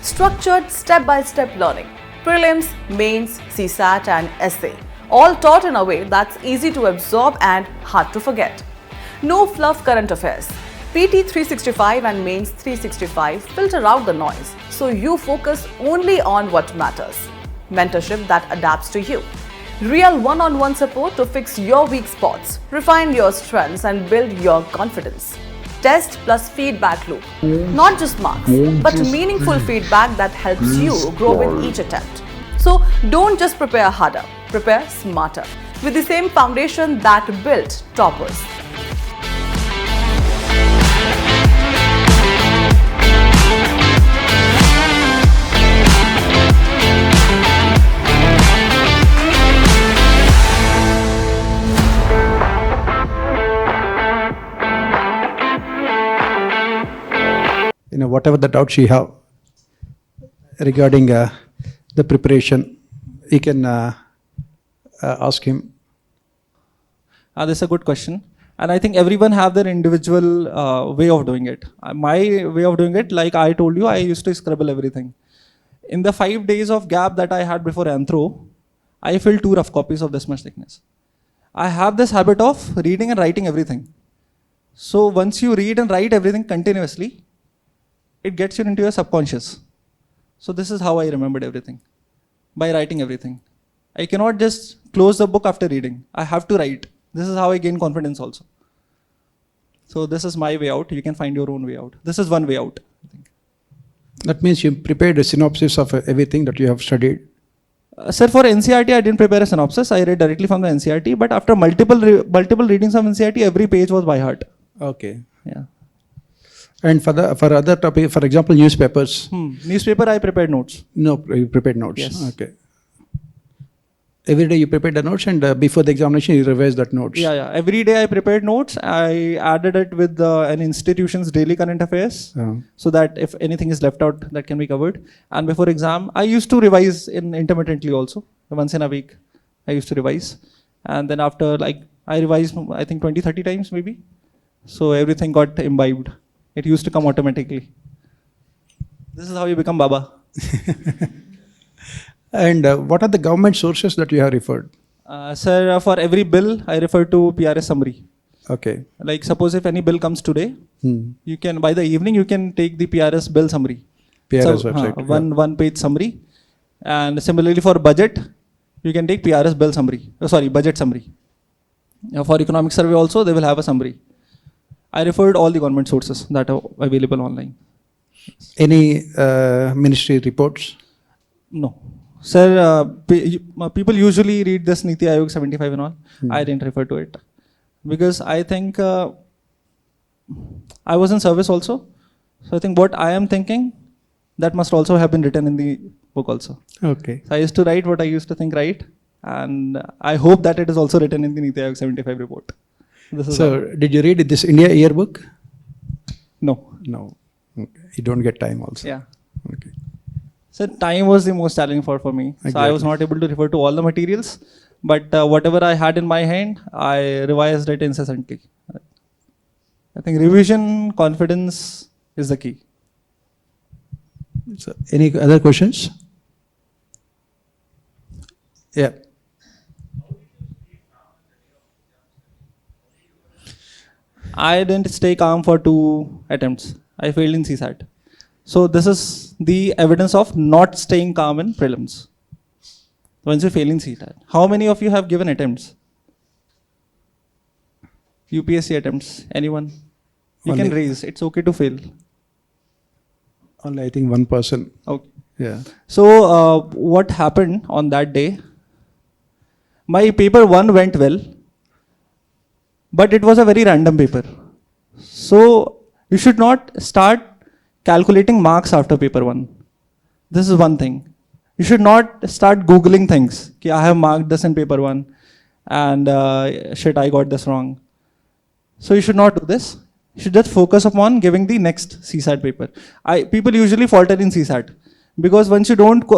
S3: Structured step-by-step learning, prelims, mains, CSAT and essay, all taught in a way that's easy to absorb and hard to forget. No fluff current affairs. PT 365 and Mains 365 filter out the noise, so you focus only on what matters. Mentorship that adapts to you. Real one-on-one support to fix your weak spots, refine your strengths and build your confidence. Test plus feedback loop. Not just marks, but meaningful feedback that helps you grow with each attempt. Don't just prepare harder, prepare smarter with the same foundation that built toppers.
S1: Whatever the doubts you have regarding the preparation, you can ask him.
S2: That's a good question. And I think everyone have their individual way of doing it. My way of doing it, like I told you, I used to scribble everything. In the 5 days of gap that I had before Anthro, I filled 2 rough copies of this much thickness. I have this habit of reading and writing everything. So once you read and write everything continuously, it gets you into your subconscious. So this is how I remembered everything, by writing everything. I cannot just close the book after reading. I have to write. This is how I gain confidence also. So this is my way out. You can find your own way out. This is one way out, I think.
S1: That means you prepared a synopsis of everything that you have studied.
S2: Sir, for NCERT, I didn't prepare a synopsis. I read directly from the NCERT. But after multiple readings of NCERT, every page was by heart.
S1: Okay.
S2: Yeah.
S1: And for other topic, for example, newspapers.
S2: Newspaper, I prepared notes.
S1: No, you prepared notes.
S2: Yes.
S1: Okay. Every day you prepared the notes, and before the examination you revised that notes.
S2: Yeah. Every day I prepared notes. I added it with an institution's daily current affairs, so that if anything is left out, that can be covered. And before exam, I used to revise intermittently also. Once in a week, I used to revise. And then after, I revised, I think 20-30 times maybe. So everything got imbibed. It used to come automatically. This is how you become Baba.
S1: And what are the government sources that you have referred?
S2: Sir, for every bill, I refer to PRS summary.
S1: Okay.
S2: Like suppose if any bill comes today, you can, by the evening, you can take the PRS bill summary.
S1: PRS website.
S2: One page summary. And similarly for budget, you can take PRS bill summary. Budget summary. For economic survey also, they will have a summary. I referred all the government sources that are available online.
S1: Any ministry reports?
S2: No. Sir, people usually read this Niti Aayog 75 and all. I didn't refer to it. Because I think I was in service also. So I think what I am thinking, that must also have been written in the book also.
S1: Okay.
S2: So I used to write what I used to think right. And I hope that it is also written in the Niti Aayog 75 report.
S1: So did you read this India yearbook?
S2: No.
S1: No. Okay. You don't get time also.
S2: Yeah.
S1: Okay.
S2: So time was the most challenging for me.
S1: Exactly.
S2: So I was not able to refer to all the materials. But whatever I had in my hand, I revised it incessantly. I think revision, confidence is the key.
S1: So any other questions? Yeah.
S2: I didn't stay calm for 2 attempts. I failed in CSAT. So this is the evidence of not staying calm in prelims. Once you fail in CSAT. How many of you have given attempts? UPSC attempts? Anyone? You can raise. It's okay to fail.
S1: Only I think one person.
S2: Okay.
S1: Yeah.
S2: So what happened on that day? My paper 1 went well. But it was a very random paper. So you should not start calculating marks after paper 1. This is one thing. You should not start Googling things. Ki I have marked this in paper 1 and shit, I got this wrong. So you should not do this. You should just focus upon giving the next CSAT paper. People usually falter in CSAT because once you don't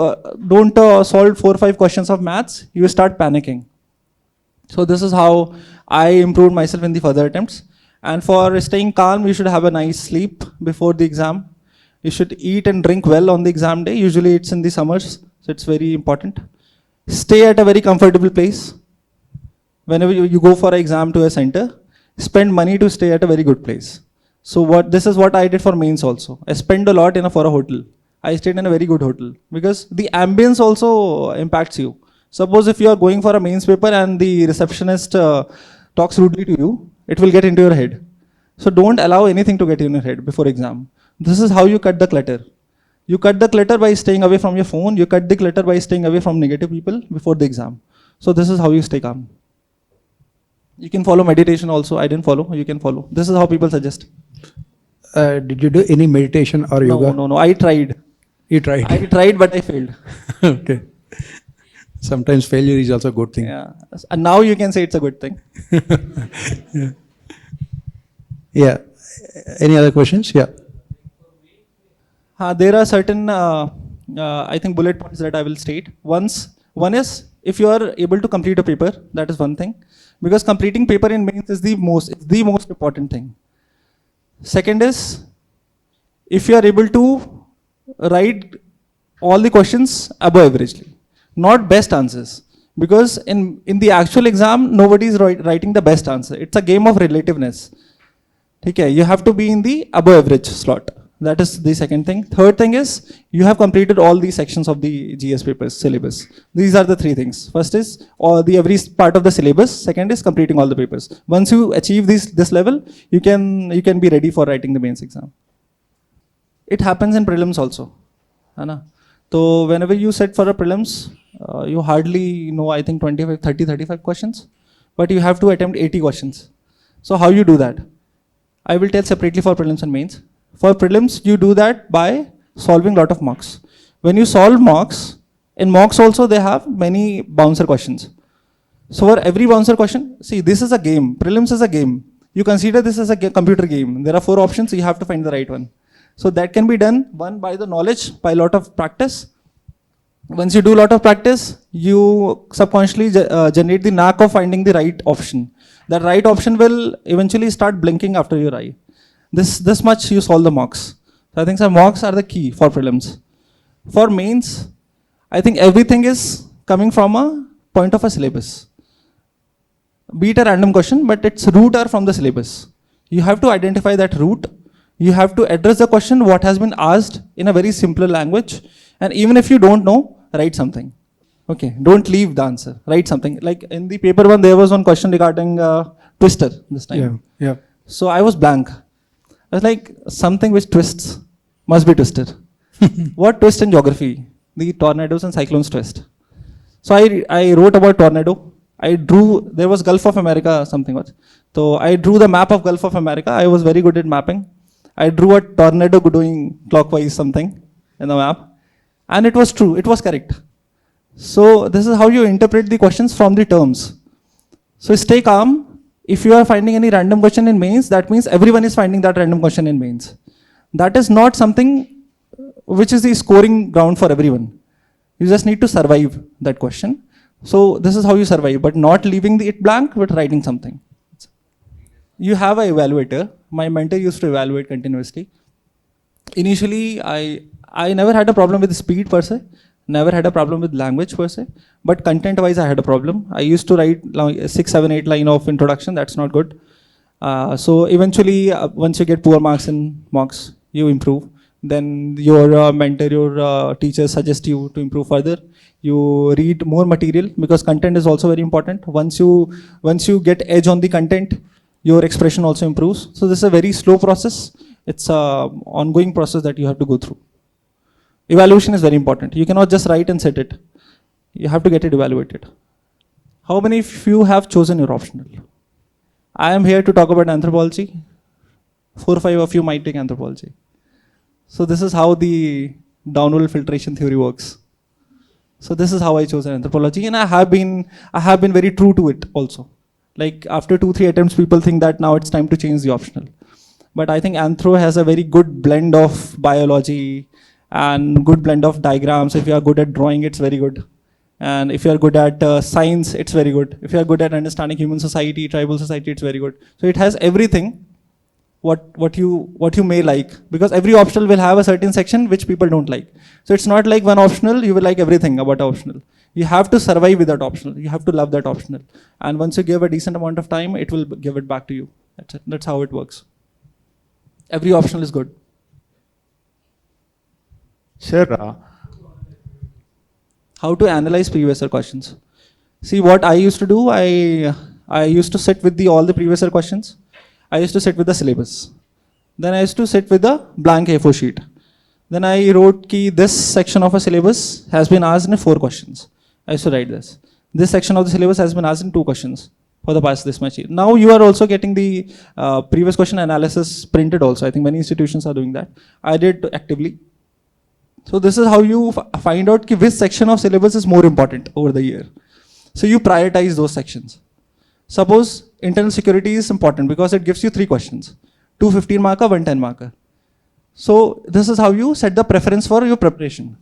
S2: solve 4 or 5 questions of maths, you start panicking. So this is how I improved myself in the further attempts. And for staying calm, you should have a nice sleep before the exam. You should eat and drink well on the exam day. Usually it's in the summers, so it's very important. Stay at a very comfortable place. Whenever you go for an exam to a center, spend money to stay at a very good place. So this is what I did for mains also. I spent a lot for a hotel. I stayed in a very good hotel because the ambience also impacts you. Suppose if you are going for a mains paper and the receptionist talks rudely to you, it will get into your head. So don't allow anything to get in your head before exam. This is how you cut the clutter. You cut the clutter by staying away from your phone. You cut the clutter by staying away from negative people before the exam. So this is how you stay calm. You can follow meditation also. I didn't follow. You can follow. This is how people suggest.
S1: Did you do any meditation or yoga?
S2: No. I tried.
S1: You tried?
S2: I tried, but I failed.
S1: Okay. Sometimes failure is also a good thing.
S2: Yeah. And now you can say it's a good thing.
S1: Yeah. Yeah. Any other questions? Yeah.
S2: There are certain, I think, bullet points that I will state. One is, if you are able to complete a paper, that is one thing. Because completing paper in mains is the most important thing. Second is, if you are able to write all the questions above averagely, not best answers. Because in the actual exam, nobody is writing the best answer. It's a game of relativeness. Okay, you have to be in the above average slot. That is the second thing. Third thing is, you have completed all the sections of the GS papers, syllabus. These are the three things. First is every part of the syllabus. Second is completing all the papers. Once you achieve this level, you can be ready for writing the mains exam. It happens in prelims also. So whenever you sit for a prelims, you hardly know, I think 25, 30, 35 questions, but you have to attempt 80 questions. So how you do that? I will tell separately for prelims and mains. For prelims, you do that by solving lot of mocks. When you solve mocks, in mocks also they have many bouncer questions. So for every bouncer question, see, this is a game. Prelims is a game. You consider this as a computer game. There are 4 options, so you have to find the right one. So that can be done, one, by the knowledge, by a lot of practice. Once you do a lot of practice, you subconsciously generate the knack of finding the right option. That right option will eventually start blinking after your eye. This much you solve the mocks. So I think some mocks are the key for prelims. For mains, I think everything is coming from a point of a syllabus. Be it a random question, but its root are from the syllabus. You have to identify that root. You have to address the question what has been asked in a very simpler language. And even if you don't know, write something. Okay, don't leave the answer. Write something. Like in the paper one, there was one question regarding twister this time.
S1: Yeah.
S2: So I was blank. I was like, something which twists must be twisted. What twist in geography? The tornadoes and cyclones twist. So I wrote about tornado. I drew, there was Gulf of America, something was. So I drew the map of Gulf of America. I was very good at mapping. I drew a tornado doing clockwise something in the map. And it was true, it was correct. So this is how you interpret the questions from the terms. So stay calm. If you are finding any random question in mains, that means everyone is finding that random question in mains. That is not something which is the scoring ground for everyone. You just need to survive that question. So this is how you survive, but not leaving it blank, but writing something. You have an evaluator. My mentor used to evaluate continuously. Initially, I never had a problem with speed per se, never had a problem with language per se, but content-wise I had a problem. I used to write 6, 7, 8 line of introduction. That's not good. So eventually, once you get poor marks in mocks, you improve. Then your mentor, your teacher suggest you to improve further. You read more material because content is also very important. Once you get edge on the content, your expression also improves. So this is a very slow process. It's an ongoing process that you have to go through. Evaluation is very important. You cannot just write and set it. You have to get it evaluated. How many of you have chosen your optional? I am here to talk about anthropology. 4 or 5 of you might take anthropology. So this is how the downwell filtration theory works. So this is how I chose anthropology, and I have been very true to it also. Like after 2, 3 attempts, people think that now it's time to change the optional. But I think anthro has a very good blend of biology and good blend of diagrams. If you are good at drawing, it's very good. And if you are good at science, it's very good. If you are good at understanding human society, tribal society, it's very good. So it has everything what you may like, because every optional will have a certain section which people don't like. So it's not like one optional, you will like everything about optional. You have to survive with that optional. You have to love that optional. And once you give a decent amount of time, it will give it back to you. That's it. That's how it works. Every optional is good.
S4: Sir,
S2: how to analyze previous year questions? See, what I used to do, I used to sit with all the previous year questions. I used to sit with the syllabus. Then I used to sit with the blank A4 sheet. Then I wrote ki this section of a syllabus has been asked in 4 questions. I used to write this. This section of the syllabus has been asked in 2 questions for the past this much year. Now you are also getting the previous question analysis printed also. I think many institutions are doing that. I did actively. So this is how you find out ki which section of syllabus is more important over the year. So you prioritize those sections. Suppose internal security is important because it gives you 3 questions. 2 15 marker, 1 10 marker. So this is how you set the preference for your preparation.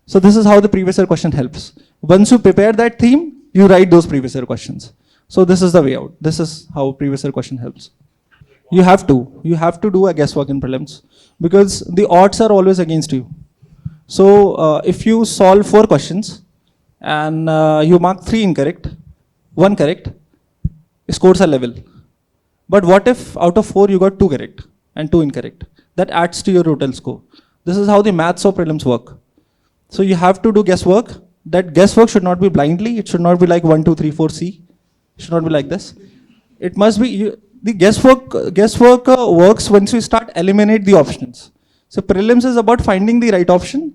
S2: So this is how the previous year question helps. Once you prepare that theme, you write those previous year questions. So this is the way out. This is how previous year question helps. You have to do a guesswork in prelims because the odds are always against you. So if you solve 4 questions and you mark 3 incorrect, 1 correct, scores are level. But what if out of 4 you got 2 correct and 2 incorrect? That adds to your total score. This is how the maths of prelims work. So you have to do guesswork. That guesswork should not be blindly. It should not be like 1, 2, 3, 4, C. It should not be like this. It must be, the guesswork works once you start eliminate the options. So prelims is about finding the right option.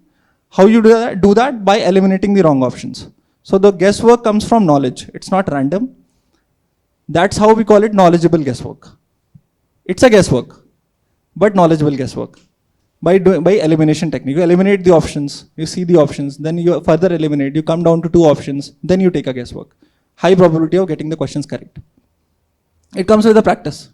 S2: How you do that? By eliminating the wrong options. So the guesswork comes from knowledge. It's not random. That's how we call it knowledgeable guesswork. It's a guesswork, but knowledgeable guesswork. By elimination technique, you eliminate the options, you see the options, then you further eliminate, you come down to 2 options, then you take a guesswork. High probability of getting the questions correct. It comes with the practice.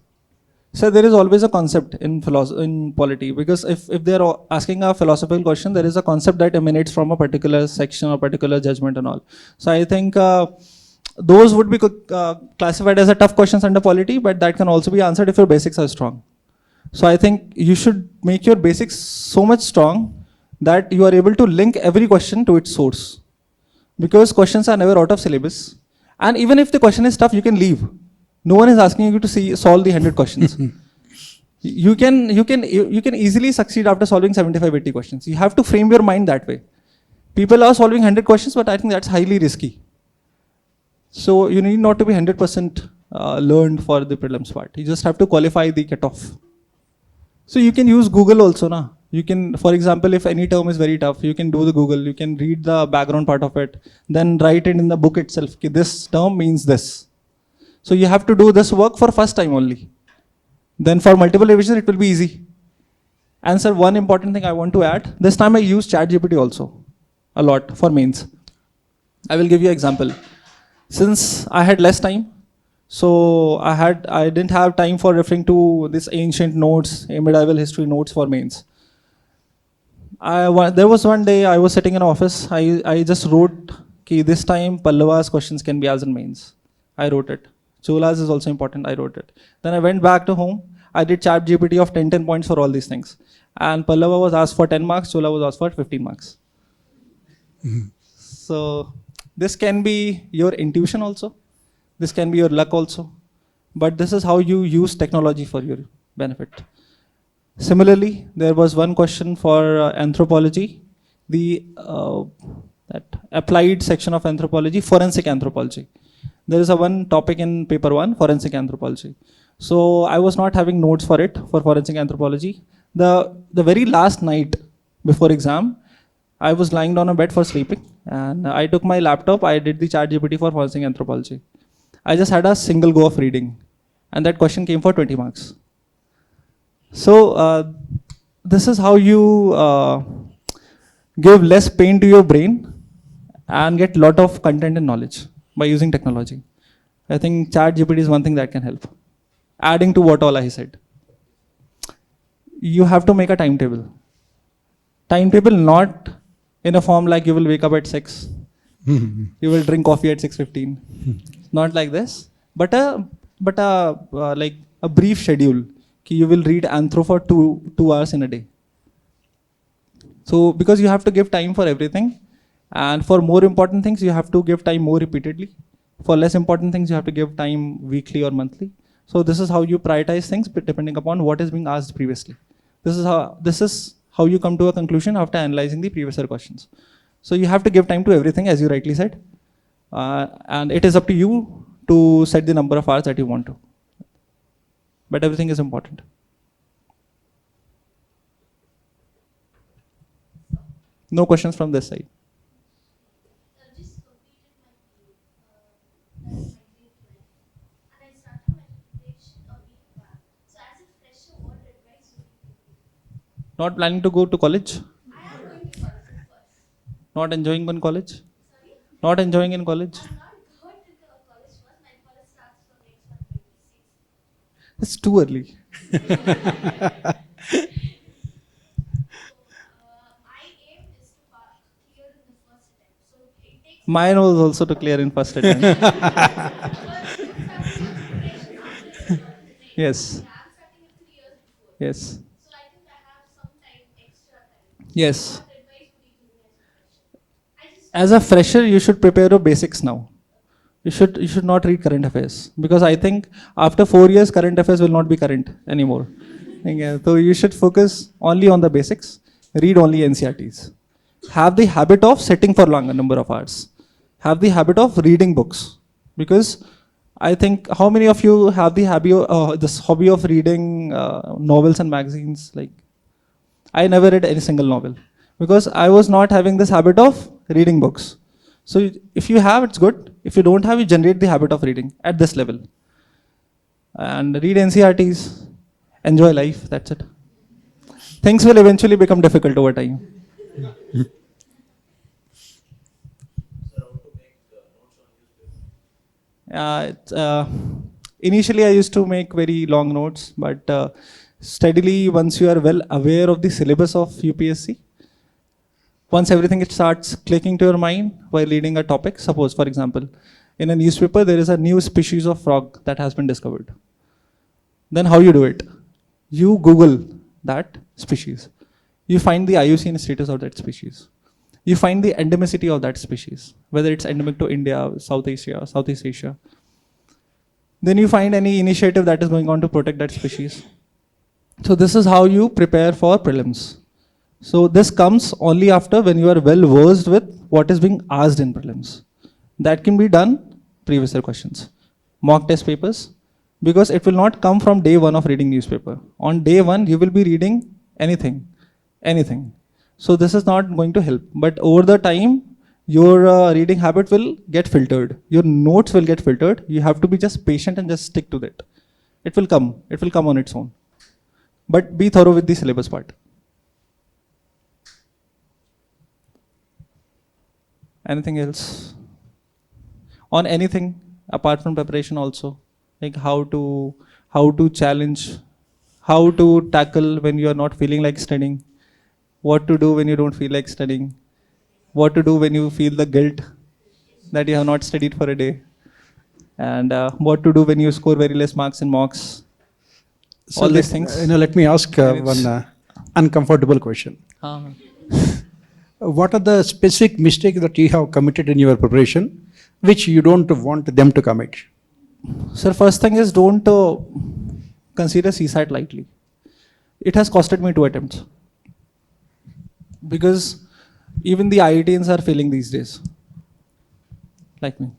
S2: So there is always a concept in polity, because if they are asking a philosophical question, there is a concept that emanates from a particular section or particular judgment and all. So I think those would be classified as a tough questions under polity, but that can also be answered if your basics are strong. So I think you should make your basics so much strong that you are able to link every question to its source. Because questions are never out of syllabus. And even if the question is tough, you can leave. No one is asking you to solve the 100 questions. You can easily succeed after solving 75, 80 questions. You have to frame your mind that way. People are solving 100 questions, but I think that's highly risky. So you need not to be 100% learned for the prelims part. You just have to qualify the cutoff. So you can use Google also, na? You can, for example, if any term is very tough, you can do the Google, you can read the background part of it, then write it in the book itself, ki this term means this. So you have to do this work for first time only. Then for multiple revisions, it will be easy. And sir, one important thing I want to add, this time I use ChatGPT also, a lot for mains. I will give you an example. Since I had less time, so I didn't have time for referring to this ancient notes, medieval history notes for mains. There was one day I was sitting in an office. I just wrote ki this time Pallavas questions can be asked in mains. I wrote it. Cholas is also important. I wrote it. Then I went back to home. I did ChatGPT of 10 points for all these things. And Pallava was asked for 10 marks. Chola was asked for 15 marks. So this can be your intuition also. This can be your luck also. But this is how you use technology for your benefit. Similarly, there was one question for anthropology, that applied section of anthropology, forensic anthropology. There is one topic in paper 1, forensic anthropology. So I was not having notes for it, for forensic anthropology. The very last night before exam, I was lying down on bed for sleeping, and I took my laptop, I did the ChatGPT for forensic anthropology. I just had a single go of reading, and that question came for 20 marks. So this is how you give less pain to your brain and get lot of content and knowledge by using technology. I think ChatGPT is one thing that can help. Adding to what all I said. You have to make a timetable. Timetable not in a form like you will wake up at 6. You will drink coffee at 6:15. Not like this, but like a brief schedule. You will read anthro for 2 hours in a day. So because you have to give time for everything, and for more important things you have to give time more repeatedly. For less important things you have to give time weekly or monthly. So this is how you prioritize things depending upon what is being asked previously. This is how you come to a conclusion after analyzing the previous year questions. So you have to give time to everything, as you rightly said, and it is up to you to set the number of hours that you want to. But everything is important. No questions from this side.
S4: Just completed my PU. That's my grade 12. And I started my preparation a week back. So as a fresher, what advice would you give me?
S2: Not planning to go to college?
S4: I am going to college, of course.
S2: Not enjoying in college?
S4: Sorry?
S2: Not enjoying in college?
S4: I'm not going to a college first. My college starts from next month, 26.
S2: It's too early.
S4: My aim is to clear in the first attempt. So it takes
S2: Mine was also to clear in first attempt. Yes.
S4: I'm starting it 3 years before.
S2: Yes.
S4: So I think I have some time, extra time.
S2: Yes.
S4: What advice would you give me as a fresher? I just
S2: As a fresher, you should prepare your basics now. You should not read current affairs, because I think after 4 years, current affairs will not be current anymore. Yeah, so you should focus only on the basics. Read only NCRTs. Have the habit of sitting for longer number of hours. Have the habit of reading books, because I think how many of you have the this hobby of reading novels and magazines? Like, I never read any single novel because I was not having this habit of reading books. So if you have, it's good. If you don't have, you generate the habit of reading at this level. And read NCRTs, enjoy life, that's it. Things will eventually become difficult over time. Initially, I used to make very long notes, but steadily, once you are well aware of the syllabus of UPSC, once everything starts clicking to your mind while reading a topic, suppose, for example, in a newspaper, there is a new species of frog that has been discovered. Then how you do it? You Google that species. You find the IUCN status of that species. You find the endemicity of that species, whether it's endemic to India, Southeast Asia. Then you find any initiative that is going on to protect that species. So this is how you prepare for prelims. So this comes only after when you are well versed with what is being asked in prelims. That can be done previous year questions, mock test papers, because it will not come from day one of reading newspaper. On day one, you will be reading anything. So this is not going to help. But over the time, your reading habit will get filtered. Your notes will get filtered. You have to be just patient and just stick to that. It will come. It will come on its own. But be thorough with the syllabus part. Anything else? On anything apart from preparation also, like how to challenge, how to tackle when you are not feeling like studying, what to do when you don't feel like studying, what to do when you feel the guilt that you have not studied for a day, and what to do when you score very less marks in mocks.
S1: So
S2: All these things.
S1: let me ask one uncomfortable question. What are the specific mistakes that you have committed in your preparation, which you don't want them to commit?
S2: Sir, first thing is don't consider CSAT lightly. It has costed me 2 attempts. Because even the IITians are failing these days. Like me.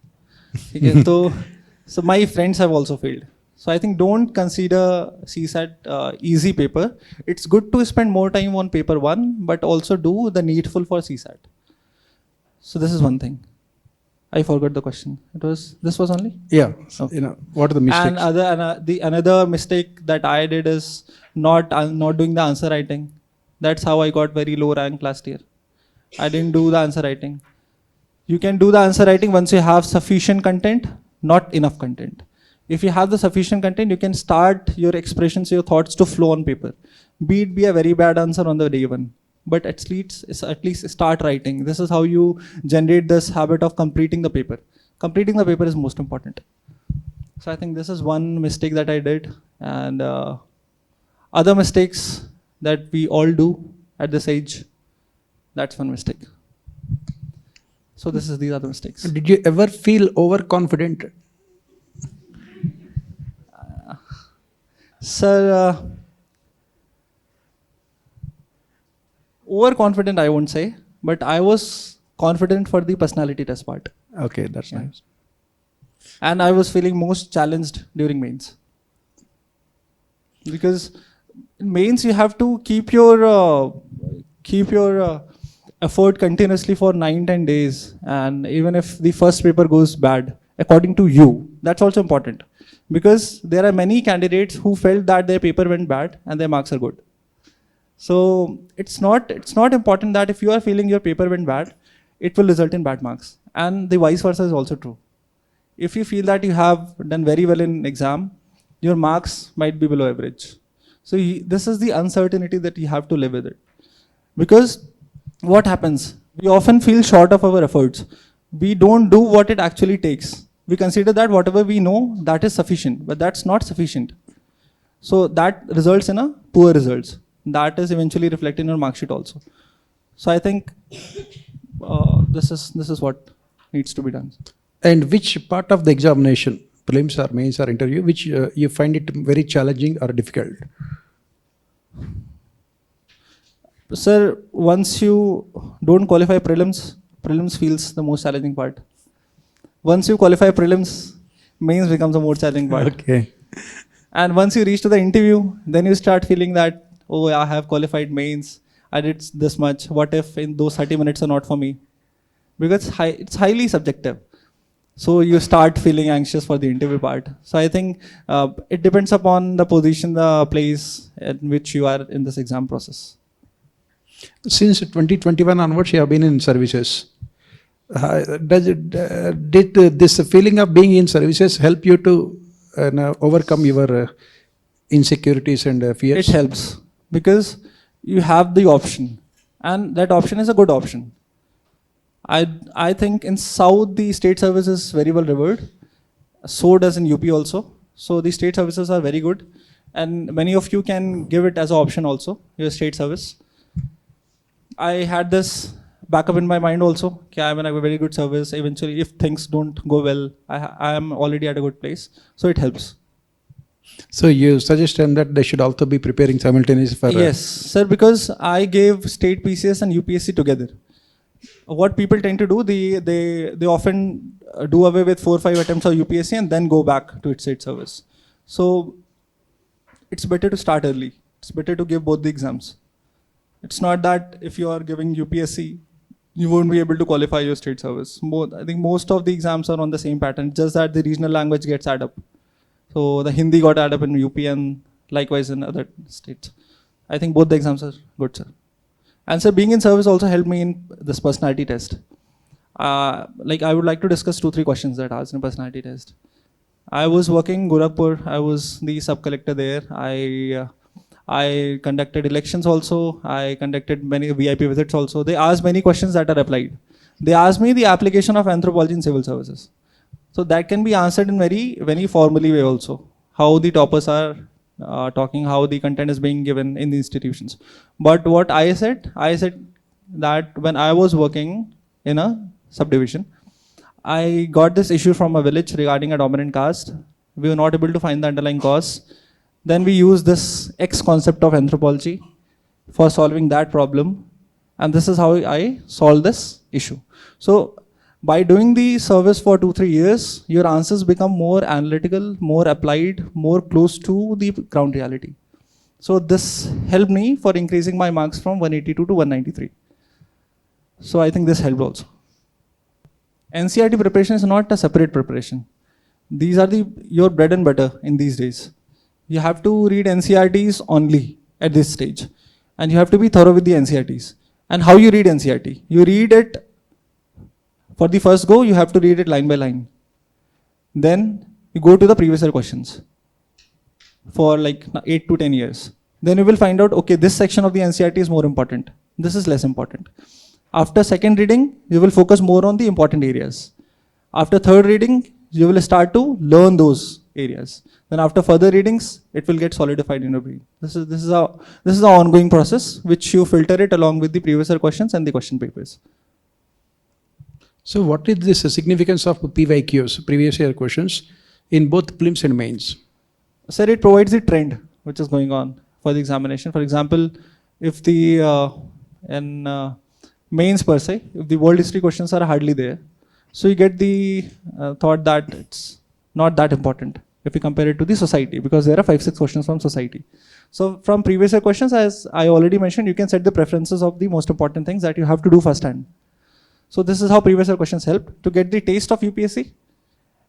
S2: Okay, so my friends have also failed. So I think don't consider CSAT easy paper. It's good to spend more time on paper 1, but also do the needful for CSAT. So this is one thing. I forgot the question. This was only?
S1: Yeah.
S2: Okay.
S1: What are the mistakes?
S2: And another mistake that I did is not doing the answer writing. That's how I got very low rank last year. I didn't do the answer writing. You can do the answer writing once you have sufficient content, not enough content. If you have the sufficient content, you can start your expressions, your thoughts to flow on paper. Be it be a very bad answer on the day one, but at least start writing. This is how you generate this habit of completing the paper. Completing the paper is most important. So I think this is one mistake that I did, and other mistakes that we all do at this age. That's one mistake. So these are the mistakes.
S1: Did you ever feel overconfident?
S2: Sir, overconfident I won't say, but I was confident for the personality test part.
S1: Okay, that's nice.
S2: And I was feeling most challenged during mains. Because in mains you have to keep your effort continuously for 9-10 days, and even if the first paper goes bad, according to you, that's also important. Because there are many candidates who felt that their paper went bad and their marks are good. So it's not important that if you are feeling your paper went bad, it will result in bad marks. And the vice versa is also true. If you feel that you have done very well in exam, your marks might be below average. So this is the uncertainty that you have to live with it. Because what happens? We often feel short of our efforts. We don't do what it actually takes. We consider that whatever we know, that is sufficient, but that's not sufficient. So that results in a poor results. That is eventually reflected in your mark sheet also. So I think this is what needs to be done.
S1: And which part of the examination, prelims or mains or interview, which you find it very challenging or difficult?
S2: Sir, once you don't qualify prelims feels the most challenging part. Once you qualify prelims, mains becomes the more challenging part.
S1: Okay.
S2: And once you reach to the interview, then you start feeling that, oh, I have qualified mains, I did this much. What if in those 30 minutes are not for me? Because it's highly subjective. So you start feeling anxious for the interview part. So I think it depends upon the position, the place in which you are in this exam process.
S1: Since 2021 onwards, you have been in services. Did this feeling of being in services help you to overcome your insecurities and fears?
S2: It helps because you have the option, and that option is a good option. I think in South the state service is very well revered. So does in UP also. So the state services are very good, and many of you can give it as an option also, your state service. I had this backup in my mind also. I'm in a very good service. Eventually, if things don't go well, I am already at a good place. So it helps.
S1: So you suggest them that they should also be preparing simultaneously for...
S2: Yes, sir, because I gave state PCS and UPSC together. What people tend to do, they often do away with 4 or 5 attempts of UPSC and then go back to its state service. So it's better to start early. It's better to give both the exams. It's not that if you are giving UPSC, you won't be able to qualify your state service. I think most of the exams are on the same pattern, just that the regional language gets added up. So the Hindi got added up in UP and likewise in other states. I think both the exams are good, sir. And sir, being in service also helped me in this personality test. I would like to discuss 2-3 questions that I asked in personality test. I was working in Gorakhpur. I was the sub-collector there. I conducted elections also. I conducted many VIP visits also. They asked many questions that are applied. They asked me the application of anthropology in civil services. So that can be answered in very formally way also. How the toppers are talking, how the content is being given in the institutions. But what I said that when I was working in a subdivision, I got this issue from a village regarding a dominant caste. We were not able to find the underlying cause. Then we used this X concept of anthropology for solving that problem. And this is how I solved this issue. So by doing the service for 2-3 years, your answers become more analytical, more applied, more close to the ground reality. So this helped me for increasing my marks from 182 to 193. So I think this helped also. NCERT preparation is not a separate preparation. These are your bread and butter in these days. You have to read NCERTs only at this stage. And you have to be thorough with the NCERTs. And how you read NCERT? You read it, for the first go, you have to read it line by line. Then you go to the previous year questions for like 8 to 10 years. Then you will find out, okay, this section of the NCERT is more important. This is less important. After second reading, you will focus more on the important areas. After third reading, you will start to learn those areas. Then after further readings, it will get solidified in your brain. This is an ongoing process which you filter it along with the previous year questions and the question papers.
S1: So what is this significance of PYQs, previous year questions, in both prelims and mains?
S2: Sir, it provides the trend which is going on for the examination. For example, if the mains per se, if the world history questions are hardly there, so you get the thought that it's not that important. if we compare it to the society, because there are 5-6 questions from society. So from previous year questions, as I already mentioned, you can set the preferences of the most important things that you have to do firsthand. So this is how previous year questions help to get the taste of UPSC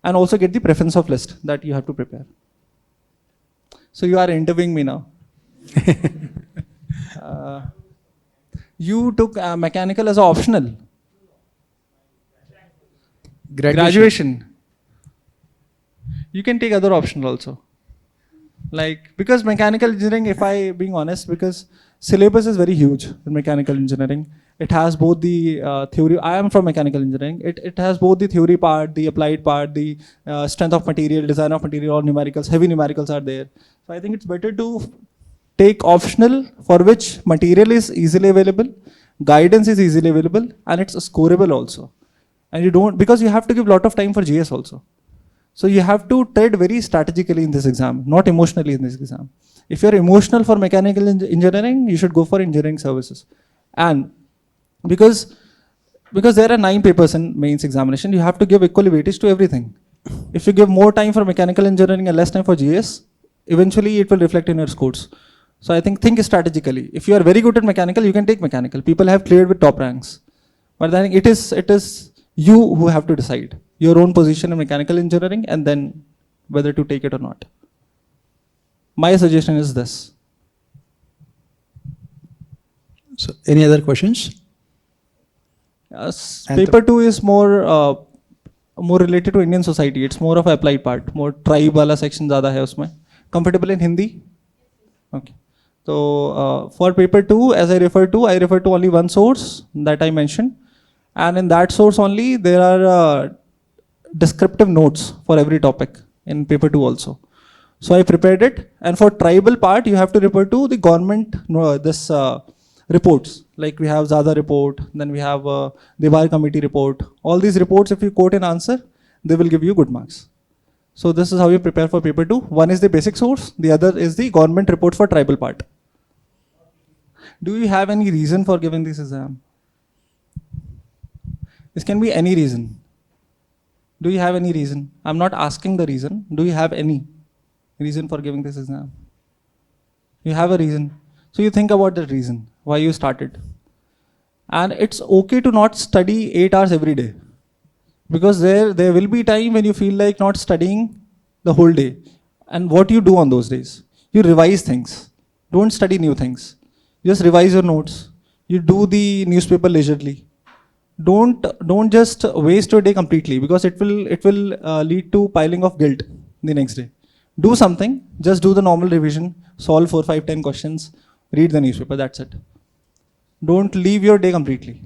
S2: and also get the preference of list that you have to prepare. So you are interviewing me now. You took mechanical as an optional. Graduation. You can take other options also. Like, because mechanical engineering, if I being honest, because syllabus is very huge in mechanical engineering. It has both the theory. I am from mechanical engineering. It has both the theory part, the applied part, the strength of material, design of material, all numericals, heavy numericals are there. So I think it's better to take optional for which material is easily available, guidance is easily available, and it's scoreable also. And you don't, because you have to give a lot of time for GS also. So you have to tread very strategically in this exam, not emotionally in this exam. If you're emotional for mechanical engineering, you should go for engineering services. And because there are 9 papers in mains examination, you have to give equal weightage to everything. If you give more time for mechanical engineering and less time for GS, eventually it will reflect in your scores. So I think strategically. If you are very good at mechanical, you can take mechanical. People have cleared with top ranks. But I think it is you who have to decide your own position in mechanical engineering and then whether to take it or not. My suggestion is this.
S1: So, any other questions?
S2: Paper 2 is more related to Indian society. It's more of an applied part. More tribe wala section ज़्यादा है उसमें. Comfortable in Hindi? Okay. So for paper 2, as I refer to only one source that I mentioned. And in that source only, there are descriptive notes for every topic in paper 2 also. So I prepared it. And for tribal part, you have to refer to the government, reports. Like we have Zada report, then we have Devar committee report. All these reports, if you quote an answer, they will give you good marks. So this is how you prepare for paper 2. One is the basic source, the other is the government report for tribal part. Do you have any reason for giving this exam? This can be any reason. Do you have any reason? I'm not asking the reason. Do you have any reason for giving this exam? You have a reason. So you think about that reason, why you started. And it's okay to not study 8 hours every day. Because there will be time when you feel like not studying the whole day. And what you do on those days? You revise things. Don't study new things. Just revise your notes. You do the newspaper leisurely. Don't just waste your day completely, because it will lead to piling of guilt the next day. Do something. Just do the normal revision. Solve 4, 5, 10 questions. Read the newspaper. That's it. Don't leave your day completely.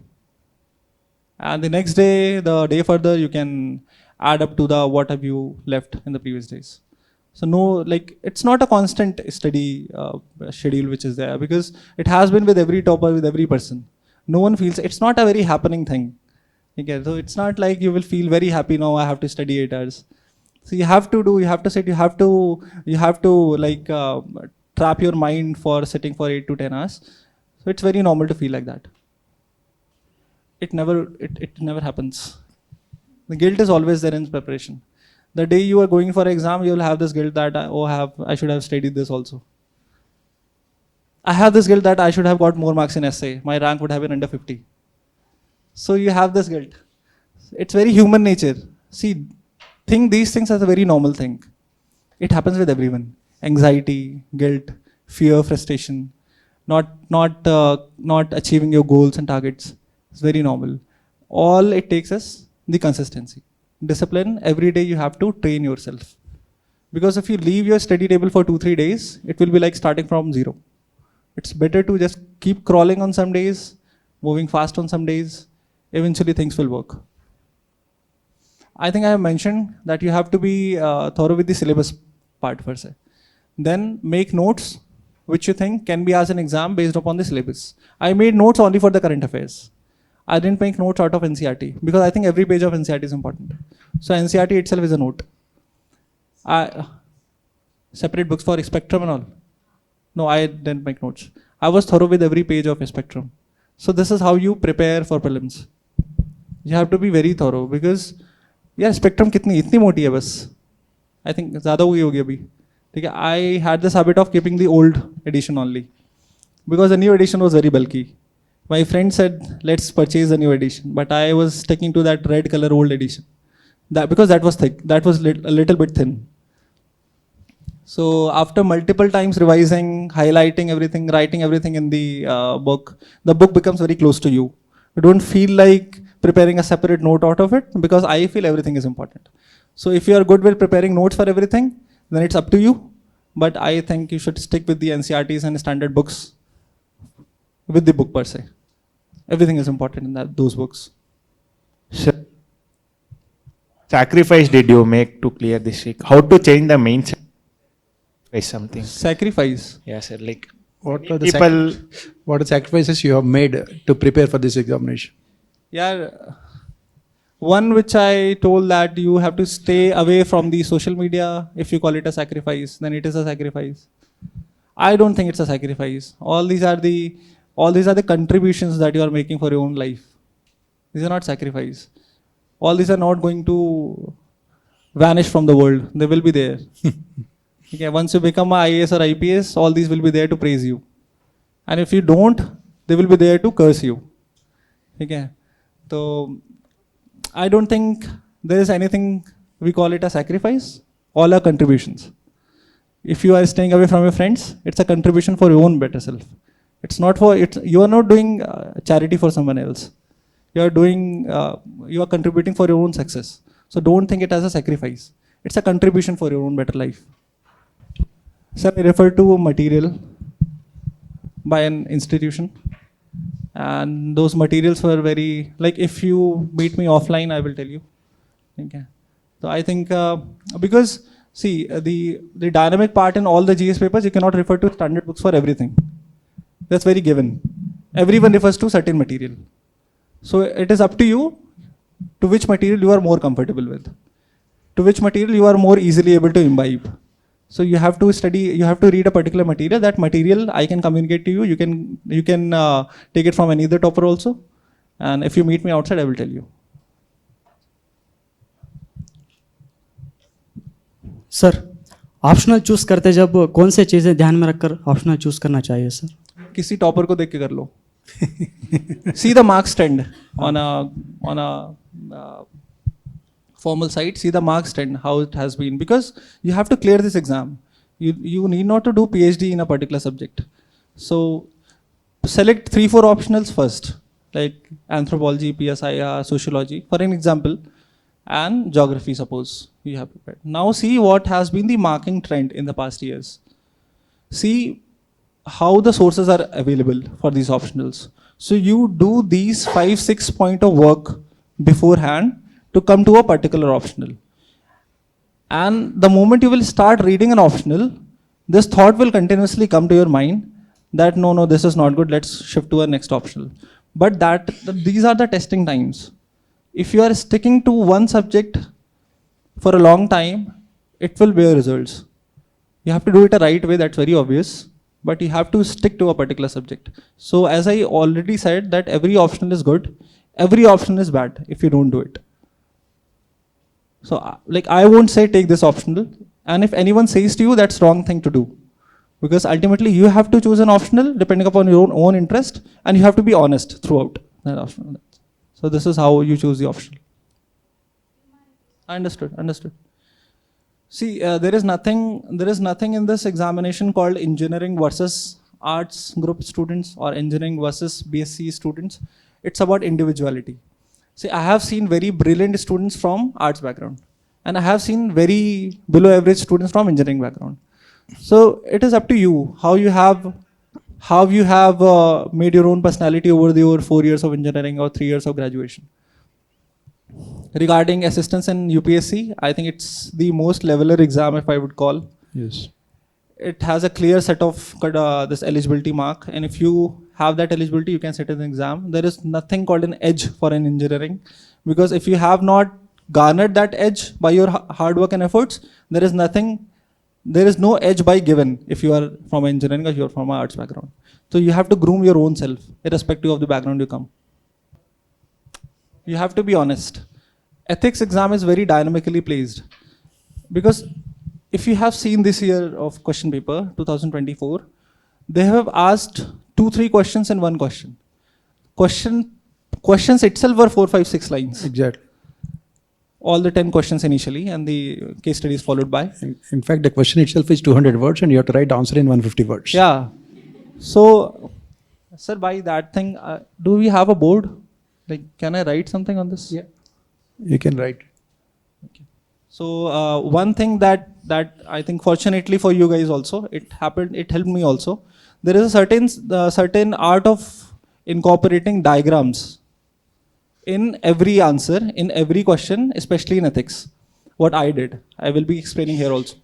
S2: And the next day, the day further, you can add up to the what have you left in the previous days. So no, like it's not a constant study schedule which is there, because it has been with every topper, with every person. No one feels, it's not a very happening thing. Okay, so it's not like you will feel very happy now I have to study 8 hours. So you have to sit, you have to like trap your mind for sitting for 8 to 10 hours. So it's very normal to feel like that. It never happens. The guilt is always there in preparation. The day you are going for exam, you will have this guilt that I should have studied this also. I have this guilt that I should have got more marks in essay. My rank would have been under 50. So you have this guilt. It's very human nature. See, think these things as a very normal thing. It happens with everyone. Anxiety, guilt, fear, frustration, not achieving your goals and targets. It's very normal. All it takes is the consistency. Discipline, every day you have to train yourself. Because if you leave your study table for 2-3 days, it will be like starting from zero. It's better to just keep crawling on some days, moving fast on some days. Eventually things will work. I think I have mentioned that you have to be thorough with the syllabus part per se. Then make notes which you think can be asked in exam based upon the syllabus. I made notes only for the current affairs. I didn't make notes out of NCERT because I think every page of NCERT is important. So NCERT itself is a note. Separate books for spectrum and all. No, I didn't make notes. I was thorough with every page of spectrum. So this is how you prepare for prelims. You have to be very thorough because yeah, spectrum kitni itni moti hai bas. I think ज़्यादा हुई होगी अभी, ठीक है. I had this habit of keeping the old edition only because the new edition was very bulky. My friend said, let's purchase a new edition, but I was sticking to that red color old edition. That because that was thick, that was a little bit thin. So after multiple times revising, highlighting everything, writing everything in the book becomes very close to you. You don't feel like preparing a separate note out of it because I feel everything is important. So if you are good with preparing notes for everything, then it's up to you. But I think you should stick with the NCRTs and standard books with the book per se. Everything is important in those books.
S5: Sir, sacrifice did you make to clear this week? How to change the main sacrifice something?
S2: Sacrifice.
S5: Yeah, sir. Like
S1: What are the
S5: people.
S1: what are the sacrifices you have made to prepare for this examination?
S2: Yeah. One which I told that you have to stay away from the social media. If you call it a sacrifice, then it is a sacrifice. I don't think it's a sacrifice. All these are the contributions that you are making for your own life. These are not sacrifice. All these are not going to vanish from the world. They will be there. Okay, once you become a IAS or IPS, all these will be there to praise you. And if you don't, they will be there to curse you. Okay. So I don't think there is anything we call it a sacrifice. All are contributions. If you are staying away from your friends, it's a contribution for your own better self. It's not for it. You are not doing charity for someone else. You are contributing for your own success. So don't think it as a sacrifice. It's a contribution for your own better life. Sir, I refer to material by an institution. And those materials were very, like if you meet me offline, I will tell you. Okay. So I think, because see, the dynamic part in all the GS papers, you cannot refer to standard books for everything. That's very given. Everyone refers to certain material. So it is up to you to which material you are more comfortable with, to which material you are more easily able to imbibe. So you have to study, you have to read a particular material. That material I can communicate to you. You can take it from any other topper also. And if you meet me outside, I will tell you.
S6: Sir optional choose करते जब कौन से चीज़ें ध्यान में रखकर optional choose करना चाहिए सर?
S2: किसी टॉपर को देख के कर लो. See the marks trend on a formal site. See the marks trend, how it has been, because you have to clear this exam. You need not to do PhD in a particular subject. So select 3-4 optionals first, like anthropology, PSI, sociology, for an example, and geography, suppose you have prepared. Now see what has been the marking trend in the past years. See how the sources are available for these optionals. So you do these 5-6 points of work beforehand to come to a particular optional. And the moment you will start reading an optional, this thought will continuously come to your mind that no, this is not good, let's shift to a next optional. But these are the testing times. If you are sticking to one subject for a long time, it will bear results. You have to do it the right way, that's very obvious, but you have to stick to a particular subject. So as I already said, that every optional is good, every optional is bad if you don't do it. So like I won't say take this optional, and if anyone says to you, that's wrong thing to do. Because ultimately you have to choose an optional depending upon your own interest, and you have to be honest throughout that optional. So this is how you choose the optional. Understood. See, there is nothing in this examination called engineering versus arts group students or engineering versus BSc students. It's about individuality. See, I have seen very brilliant students from arts background, and I have seen very below average students from engineering background. So it is up to you how you have made your own personality over your 4 years of engineering or 3 years of graduation. Regarding assistance in UPSC, I think it's the most leveler exam, if I would call.
S1: Yes.
S2: It has a clear set of this eligibility mark, and if you have that eligibility, you can sit in the exam. There is nothing called an edge for an engineering, because if you have not garnered that edge by your hard work and efforts, there is no edge by given if you are from engineering or you are from an arts background. So you have to groom your own self, irrespective of the background you come. You have to be honest. Ethics exam is very dynamically placed, because if you have seen this year of question paper, 2024, they have asked 2-3 questions in one question. Questions itself were 4, 5, 6 lines.
S1: Exactly.
S2: All the 10 questions initially, and the case study is followed by.
S1: In fact, the question itself is 200 words and you have to write the answer in 150 words.
S2: Yeah. So, sir, by that thing, do we have a board? Like, can I write something on this?
S1: Yeah. You can write.
S2: Okay. So, one thing that I think fortunately for you guys also, it helped me also. There is a certain art of incorporating diagrams in every answer, in every question, especially in ethics. What I did, I will be explaining here also.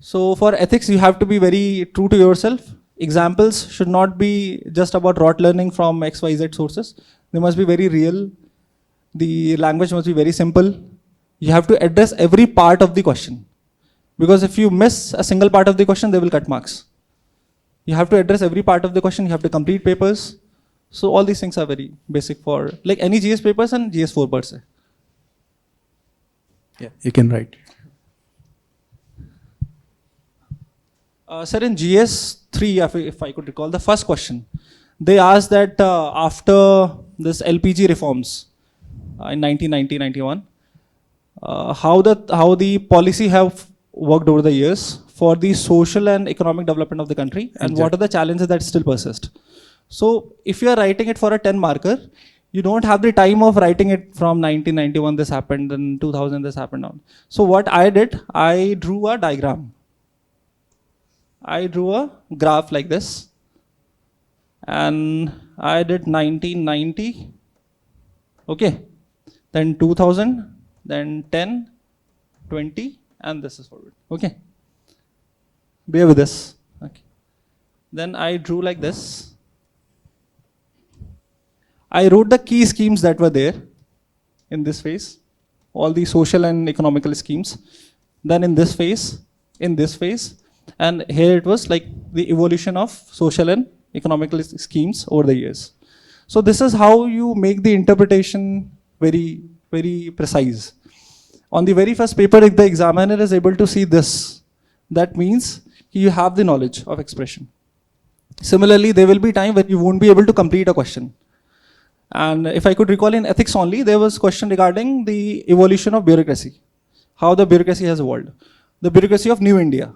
S2: So for ethics, you have to be very true to yourself. Examples should not be just about rote learning from XYZ sources. They must be very real. The language must be very simple. You have to address every part of the question. Because if you miss a single part of the question, they will cut marks. You have to address every part of the question. You have to complete papers. So all these things are very basic for like any GS papers and GS4 per se.
S1: Yeah, you can write.
S2: Sir, in GS3, if I could recall, the first question, they asked that after this LPG reforms in 1990-91, how the policy have worked over the years for the social and economic development of the country, and what are the challenges that still persist. So if you are writing it for a 10 marker, you don't have the time of writing it from 1991 this happened, then 2000 this happened on. So what I did, I drew a diagram. I drew a graph like this, and I did 1990, okay, then 2000, then 10, 20, and this is forward, okay. Bear with this, okay. Then I drew like this. I wrote the key schemes that were there in this phase, all the social and economical schemes. Then in this phase, and here it was like the evolution of social and economical schemes over the years. So this is how you make the interpretation very, very precise. On the very first paper, if the examiner is able to see this, that means you have the knowledge of expression. Similarly, there will be time when you won't be able to complete a question. And if I could recall in ethics only, there was a question regarding the evolution of bureaucracy, how the bureaucracy has evolved. The bureaucracy of New India,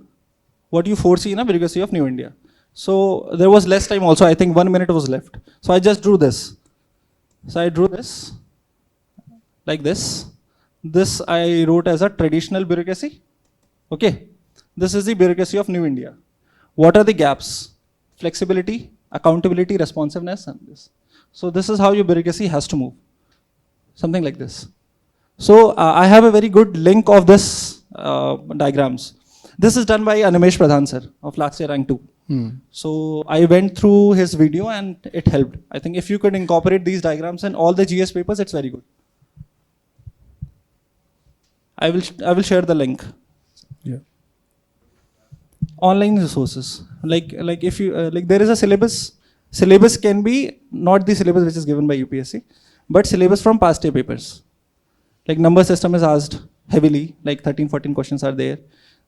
S2: what you foresee in a bureaucracy of New India. So there was less time also, I think 1 minute was left. So I just drew this. So I drew this, like this. This I wrote as a traditional bureaucracy, okay. This is the bureaucracy of New India. What are the gaps? Flexibility, accountability, responsiveness, and this. So this is how your bureaucracy has to move. Something like this. So I have a very good link of this diagrams. This is done by Animesh Pradhan sir of last year rank 2. So I went through his video and it helped. I think if you could incorporate these diagrams in all the GS papers, it's very good. I will share the link.
S1: Yeah.
S2: Online resources, like if you like there is a syllabus. Syllabus can be not the syllabus which is given by UPSC, but syllabus from past year papers. Like number system is asked heavily, like 13-14 questions are there.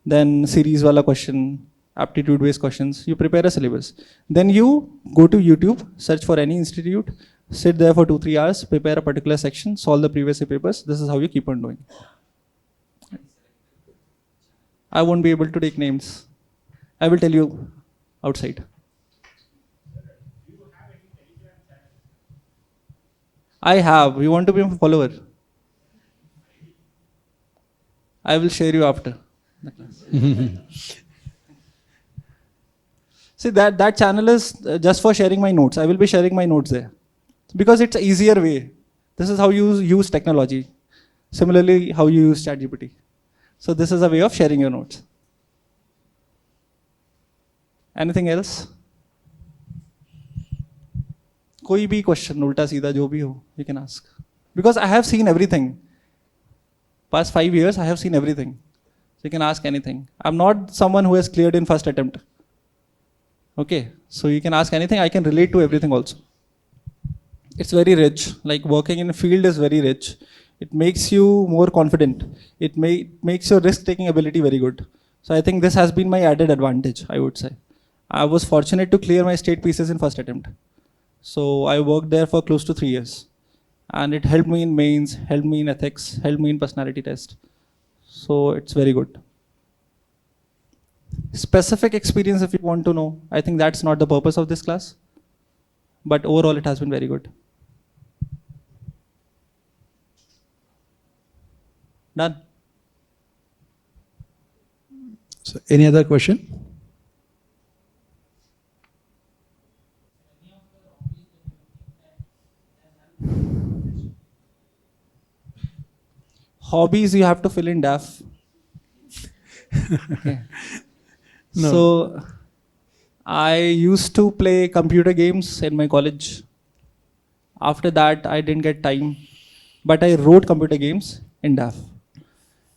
S2: Then series wala question, aptitude based questions. You prepare a syllabus. Then you go to YouTube, search for any institute, sit there for 2-3 hours, prepare a particular section, solve the previous year papers. This is how you keep on doing. I won't be able to take names. I will tell you outside. I have. You want to be a follower? I will share you after the class. See, that channel is just for sharing my notes. I will be sharing my notes there. Because it's an easier way. This is how you use technology. Similarly, how you use ChatGPT. So this is a way of sharing your notes. Anything else? कोई भी question, उल्टा सीधा जो भी हो, you can ask. Because I have seen everything. Past 5 years, I have seen everything. So you can ask anything. I'm not someone who has cleared in first attempt. Okay, so you can ask anything. I can relate to everything also. It's very rich. Like working in a field is very rich. It makes you more confident. It makes your risk-taking ability very good. So I think this has been my added advantage, I would say. I was fortunate to clear my state pieces in first attempt. So I worked there for close to 3 years. And it helped me in mains, helped me in ethics, helped me in personality test. So it's very good. Specific experience if you want to know, I think that's not the purpose of this class. But overall it has been very good. Done.
S1: So any other question?
S2: Hobbies you have to fill in DAF. Okay.
S1: No.
S2: So I used to play computer games in my college. After that, I didn't get time, but I wrote computer games in DAF.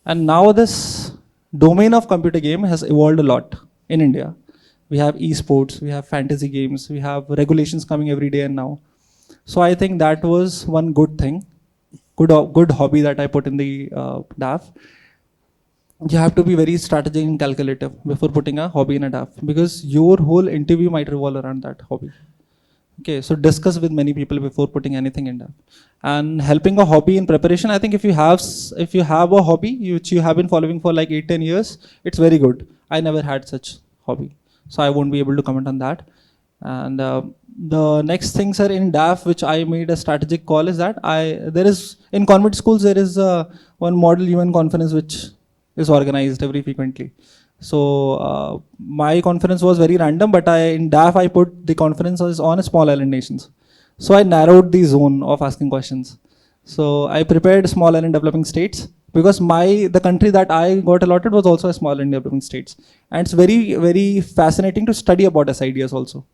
S2: And now this domain of computer game has evolved a lot in India. We have esports, we have fantasy games, we have regulations coming every day and now. So I think that was one good thing, good hobby that I put in the DAF. You have to be very strategic and calculative before putting a hobby in a DAF because your whole interview might revolve around that hobby. Okay, so discuss with many people before putting anything in DAF. And helping a hobby in preparation, I think if you have a hobby which you have been following for like 8-10 years, it's very good. I never had such hobby, so I won't be able to comment on that. And the next things are in DAF, which I made a strategic call is that there is in convent schools there is one model UN conference which is organized every frequently. So my conference was very random, but in DAF I put the conference on small island nations. So I narrowed the zone of asking questions. So I prepared small island developing states because the country that I got allotted was also a small island developing states. And it's very, very fascinating to study about SIDs also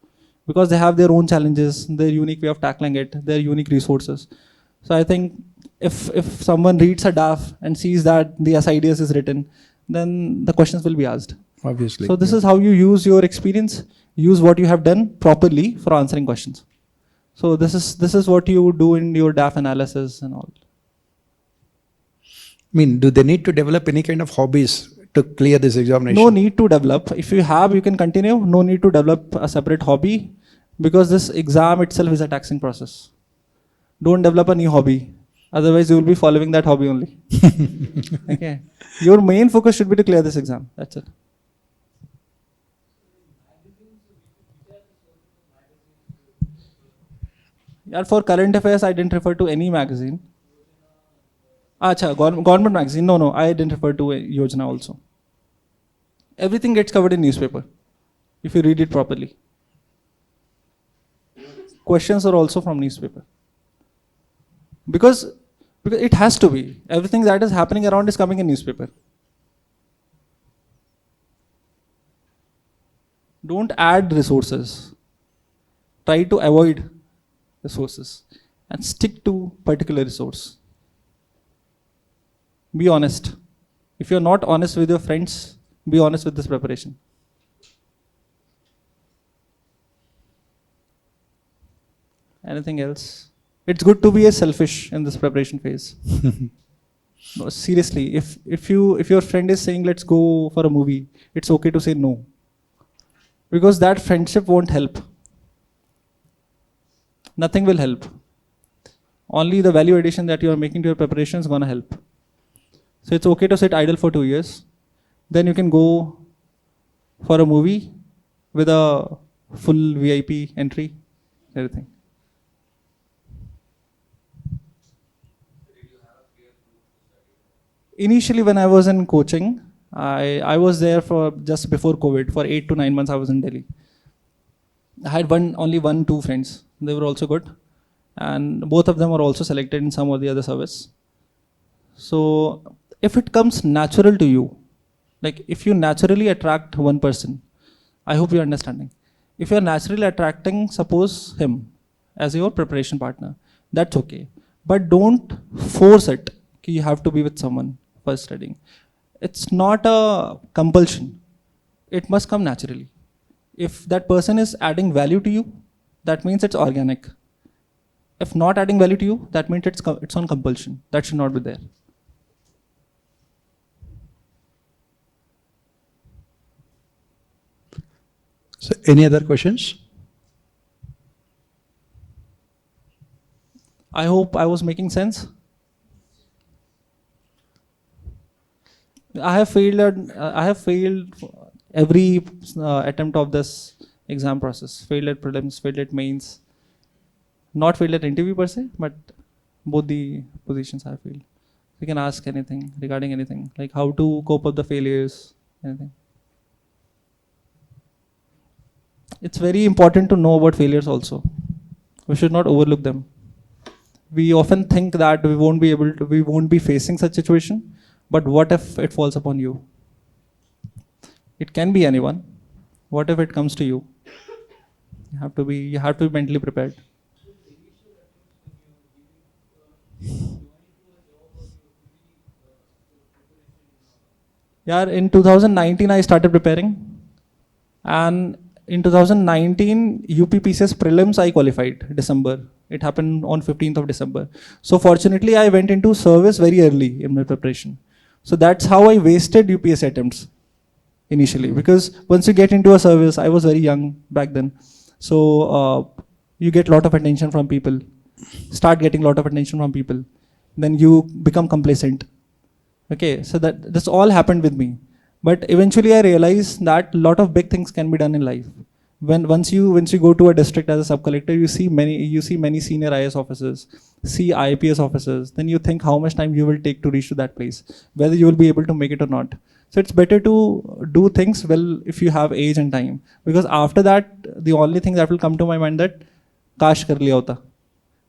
S2: because they have their own challenges, their unique way of tackling it, their unique resources. So I think if someone reads a DAF and sees that the SIDs is written, then the questions will be asked.
S1: Obviously.
S2: So this is how you use your experience, use what you have done properly for answering questions. So this is what you do in your DAF analysis and all.
S1: I mean, do they need to develop any kind of hobbies to clear this examination?
S2: No need to develop. If you have, you can continue. No need to develop a separate hobby because this exam itself is a taxing process. Don't develop a new hobby. Otherwise, you will be following that hobby only. Okay. Your main focus should be to clear this exam. That's it. Yeah, for current affairs, I didn't refer to any magazine. Acha, government magazine. No, I didn't refer to Yojana also. Everything gets covered in newspaper if you read it properly. Questions are also from newspaper. Because it has to be. Everything that is happening around is coming in newspaper. Don't add resources. Try to avoid resources and stick to particular resource. Be honest. If you're not honest with your friends, be honest with this preparation. Anything else? It's good to be a selfish in this preparation phase. No, seriously, if your friend is saying let's go for a movie, it's okay to say no. Because that friendship won't help. Nothing will help. Only the value addition that you are making to your preparation is going to help. So it's okay to sit idle for 2 years. Then you can go for a movie with a full VIP entry, everything. Initially, when I was in coaching, I was there for just before COVID. For 8 to 9 months, I was in Delhi. I had only 2 friends. They were also good. And both of them were also selected in some or the other service. So if it comes natural to you, like if you naturally attract one person, I hope you're understanding. If you're naturally attracting, suppose him as your preparation partner, that's okay. But don't force it. You have to be with someone for studying. It's not a compulsion. It must come naturally. If that person is adding value to you, that means it's organic. if not adding value to you, that means it's on compulsion. That should not be there.
S1: So any other questions?
S2: I hope I was making sense. I have failed every attempt of this exam process. Failed at prelims, failed at mains. Not failed at interview per se, but both the positions I have failed. You can ask anything regarding anything, like how to cope up the failures, anything. It's very important to know about failures also. We should not overlook them. We often think that we won't be facing such situation, but what if it falls upon you? It can be anyone. What if it comes to you? You have to be mentally prepared. Yeah, in 2019 I started preparing, and in 2019 UPPCS prelims I qualified December. It happened on 15th of December. So fortunately I went into service very early in my preparation. So that's how I wasted UPSC attempts initially, because once you get into a service, I was very young back then. So you get a lot of attention from people, start getting a lot of attention from people. Then you become complacent. Okay, so that's all happened with me. But eventually I realized that a lot of big things can be done in life. Once you go to a district as a sub-collector, you see many senior IAS officers, see IPS officers, then you think how much time you will take to reach to that place, whether you will be able to make it or not. So it's better to do things well if you have age and time, because after that, the only thing that will come to my mind that kash kar liya hota.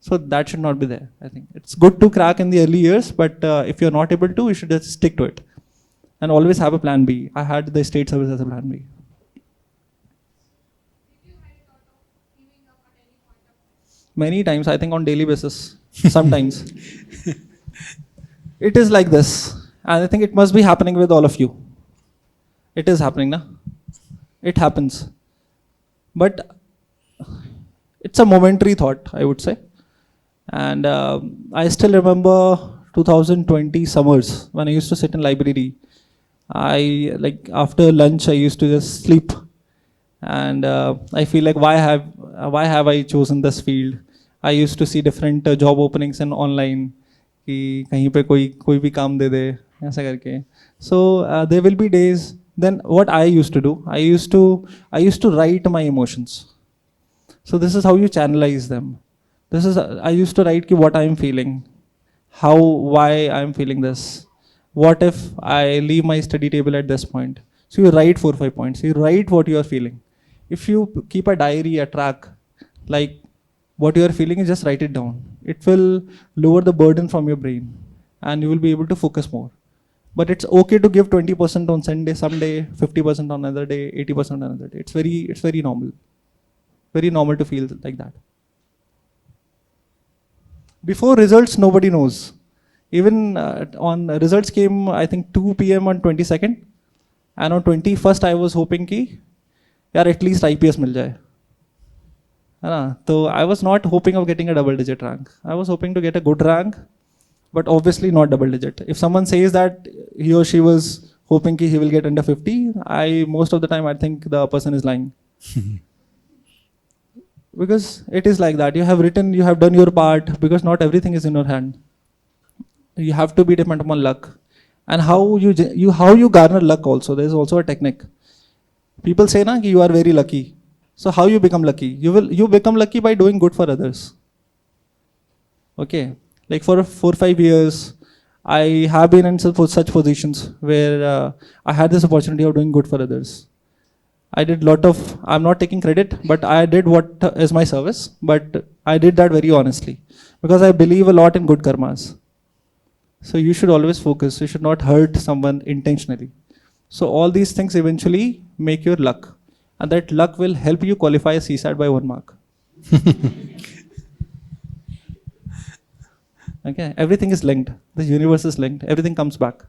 S2: So that should not be there. I think it's good to crack in the early years, but if you're not able to, you should just stick to it. And always have a plan B. I had the state service as a plan B. Many times, I think on daily basis, sometimes. It is like this. And I think it must be happening with all of you. It is happening, na? It happens. But it's a momentary thought, I would say. And I still remember 2020 summers when I used to sit in library. After lunch, I used to just sleep. And I feel like why have I chosen this field? I used to see different job openings in online कि कहीं पे कोई भी काम दे दे ऐसा करके. So there will be days. Then what I used to do, I used to write my emotions. So this is how you channelize them. I used to write what I am feeling, why I am feeling this. What if I leave my study table at this point? So you write 4 or 5 points. You write what you are feeling. If you keep a diary, a track, like what you are feeling, you just write it down. It will lower the burden from your brain and you will be able to focus more. But it's okay to give 20% on Sunday, someday, 50% on another day, 80% on another day. It's very normal. Very normal to feel like that. Before results, nobody knows. Even on results came, I think 2 p.m. on 22nd. And on 21st, I was hoping कि यार at least IPS मिल जाए. है ना? So I was not hoping of getting a double-digit rank. I was hoping to get a good rank, but obviously not double-digit. If someone says that he or she was hoping he will get under 50, most of the time I think the person is lying. Because it is like that. You have written, you have done your part, because not everything is in your hand. You have to be dependent upon luck. And how you garner luck also. There is also a technique. People say na, you are very lucky. So how you become lucky? You become lucky by doing good for others. Okay. Like for 4 or 5 years, I have been in such positions where I had this opportunity of doing good for others. I did I'm not taking credit, but I did what is my service, but I did that very honestly because I believe a lot in good karmas. So you should always focus. You should not hurt someone intentionally. So all these things eventually make your luck, and that luck will help you qualify a CSAT by 1 mark. Okay, everything is linked. The universe is linked. Everything comes back.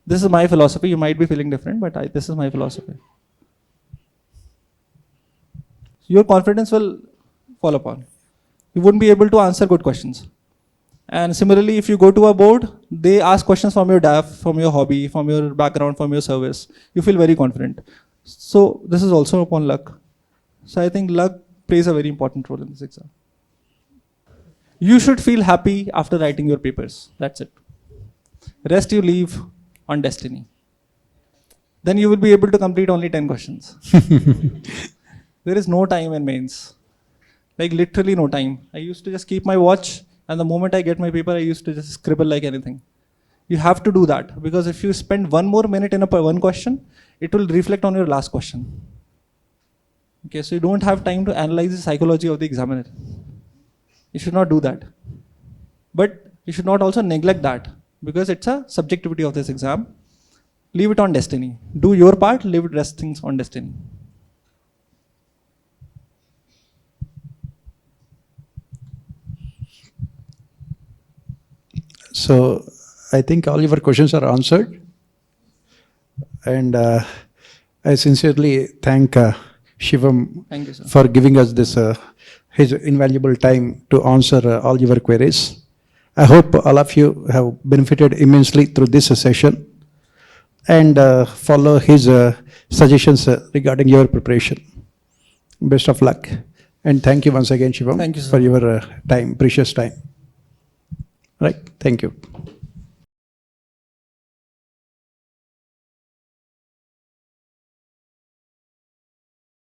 S2: This is my philosophy. You might be feeling different, but this is my philosophy. Your confidence will fall upon. you wouldn't be able to answer good questions. And similarly, if you go to a board, they ask questions from your DAF, from your hobby, from your background, from your service. You feel very confident. So this is also upon luck. So I think luck plays a very important role in this exam. You should feel happy after writing your papers. That's it. Rest you leave on destiny. Then you will be able to complete only 10 questions. There is no time in mains. Like literally no time. I used to just keep my watch, and the moment I get my paper, I used to just scribble like anything. You have to do that, because if you spend 1 more minute in one question, it will reflect on your last question. Okay, so you don't have time to analyze the psychology of the examiner. You should not do that. But you should not also neglect that, because it's a subjectivity of this exam. Leave it on destiny. Do your part, leave the rest things on destiny.
S1: So I think all your questions are answered. And I sincerely thank Shivam
S2: Thank you, sir.
S1: for giving us this his invaluable time to answer all your queries. I hope all of you have benefited immensely through this session, and follow his suggestions regarding your preparation. Best of luck. And thank you once again, Shivam,
S2: Thank you, sir.
S1: for your time, precious time. Right? Thank you.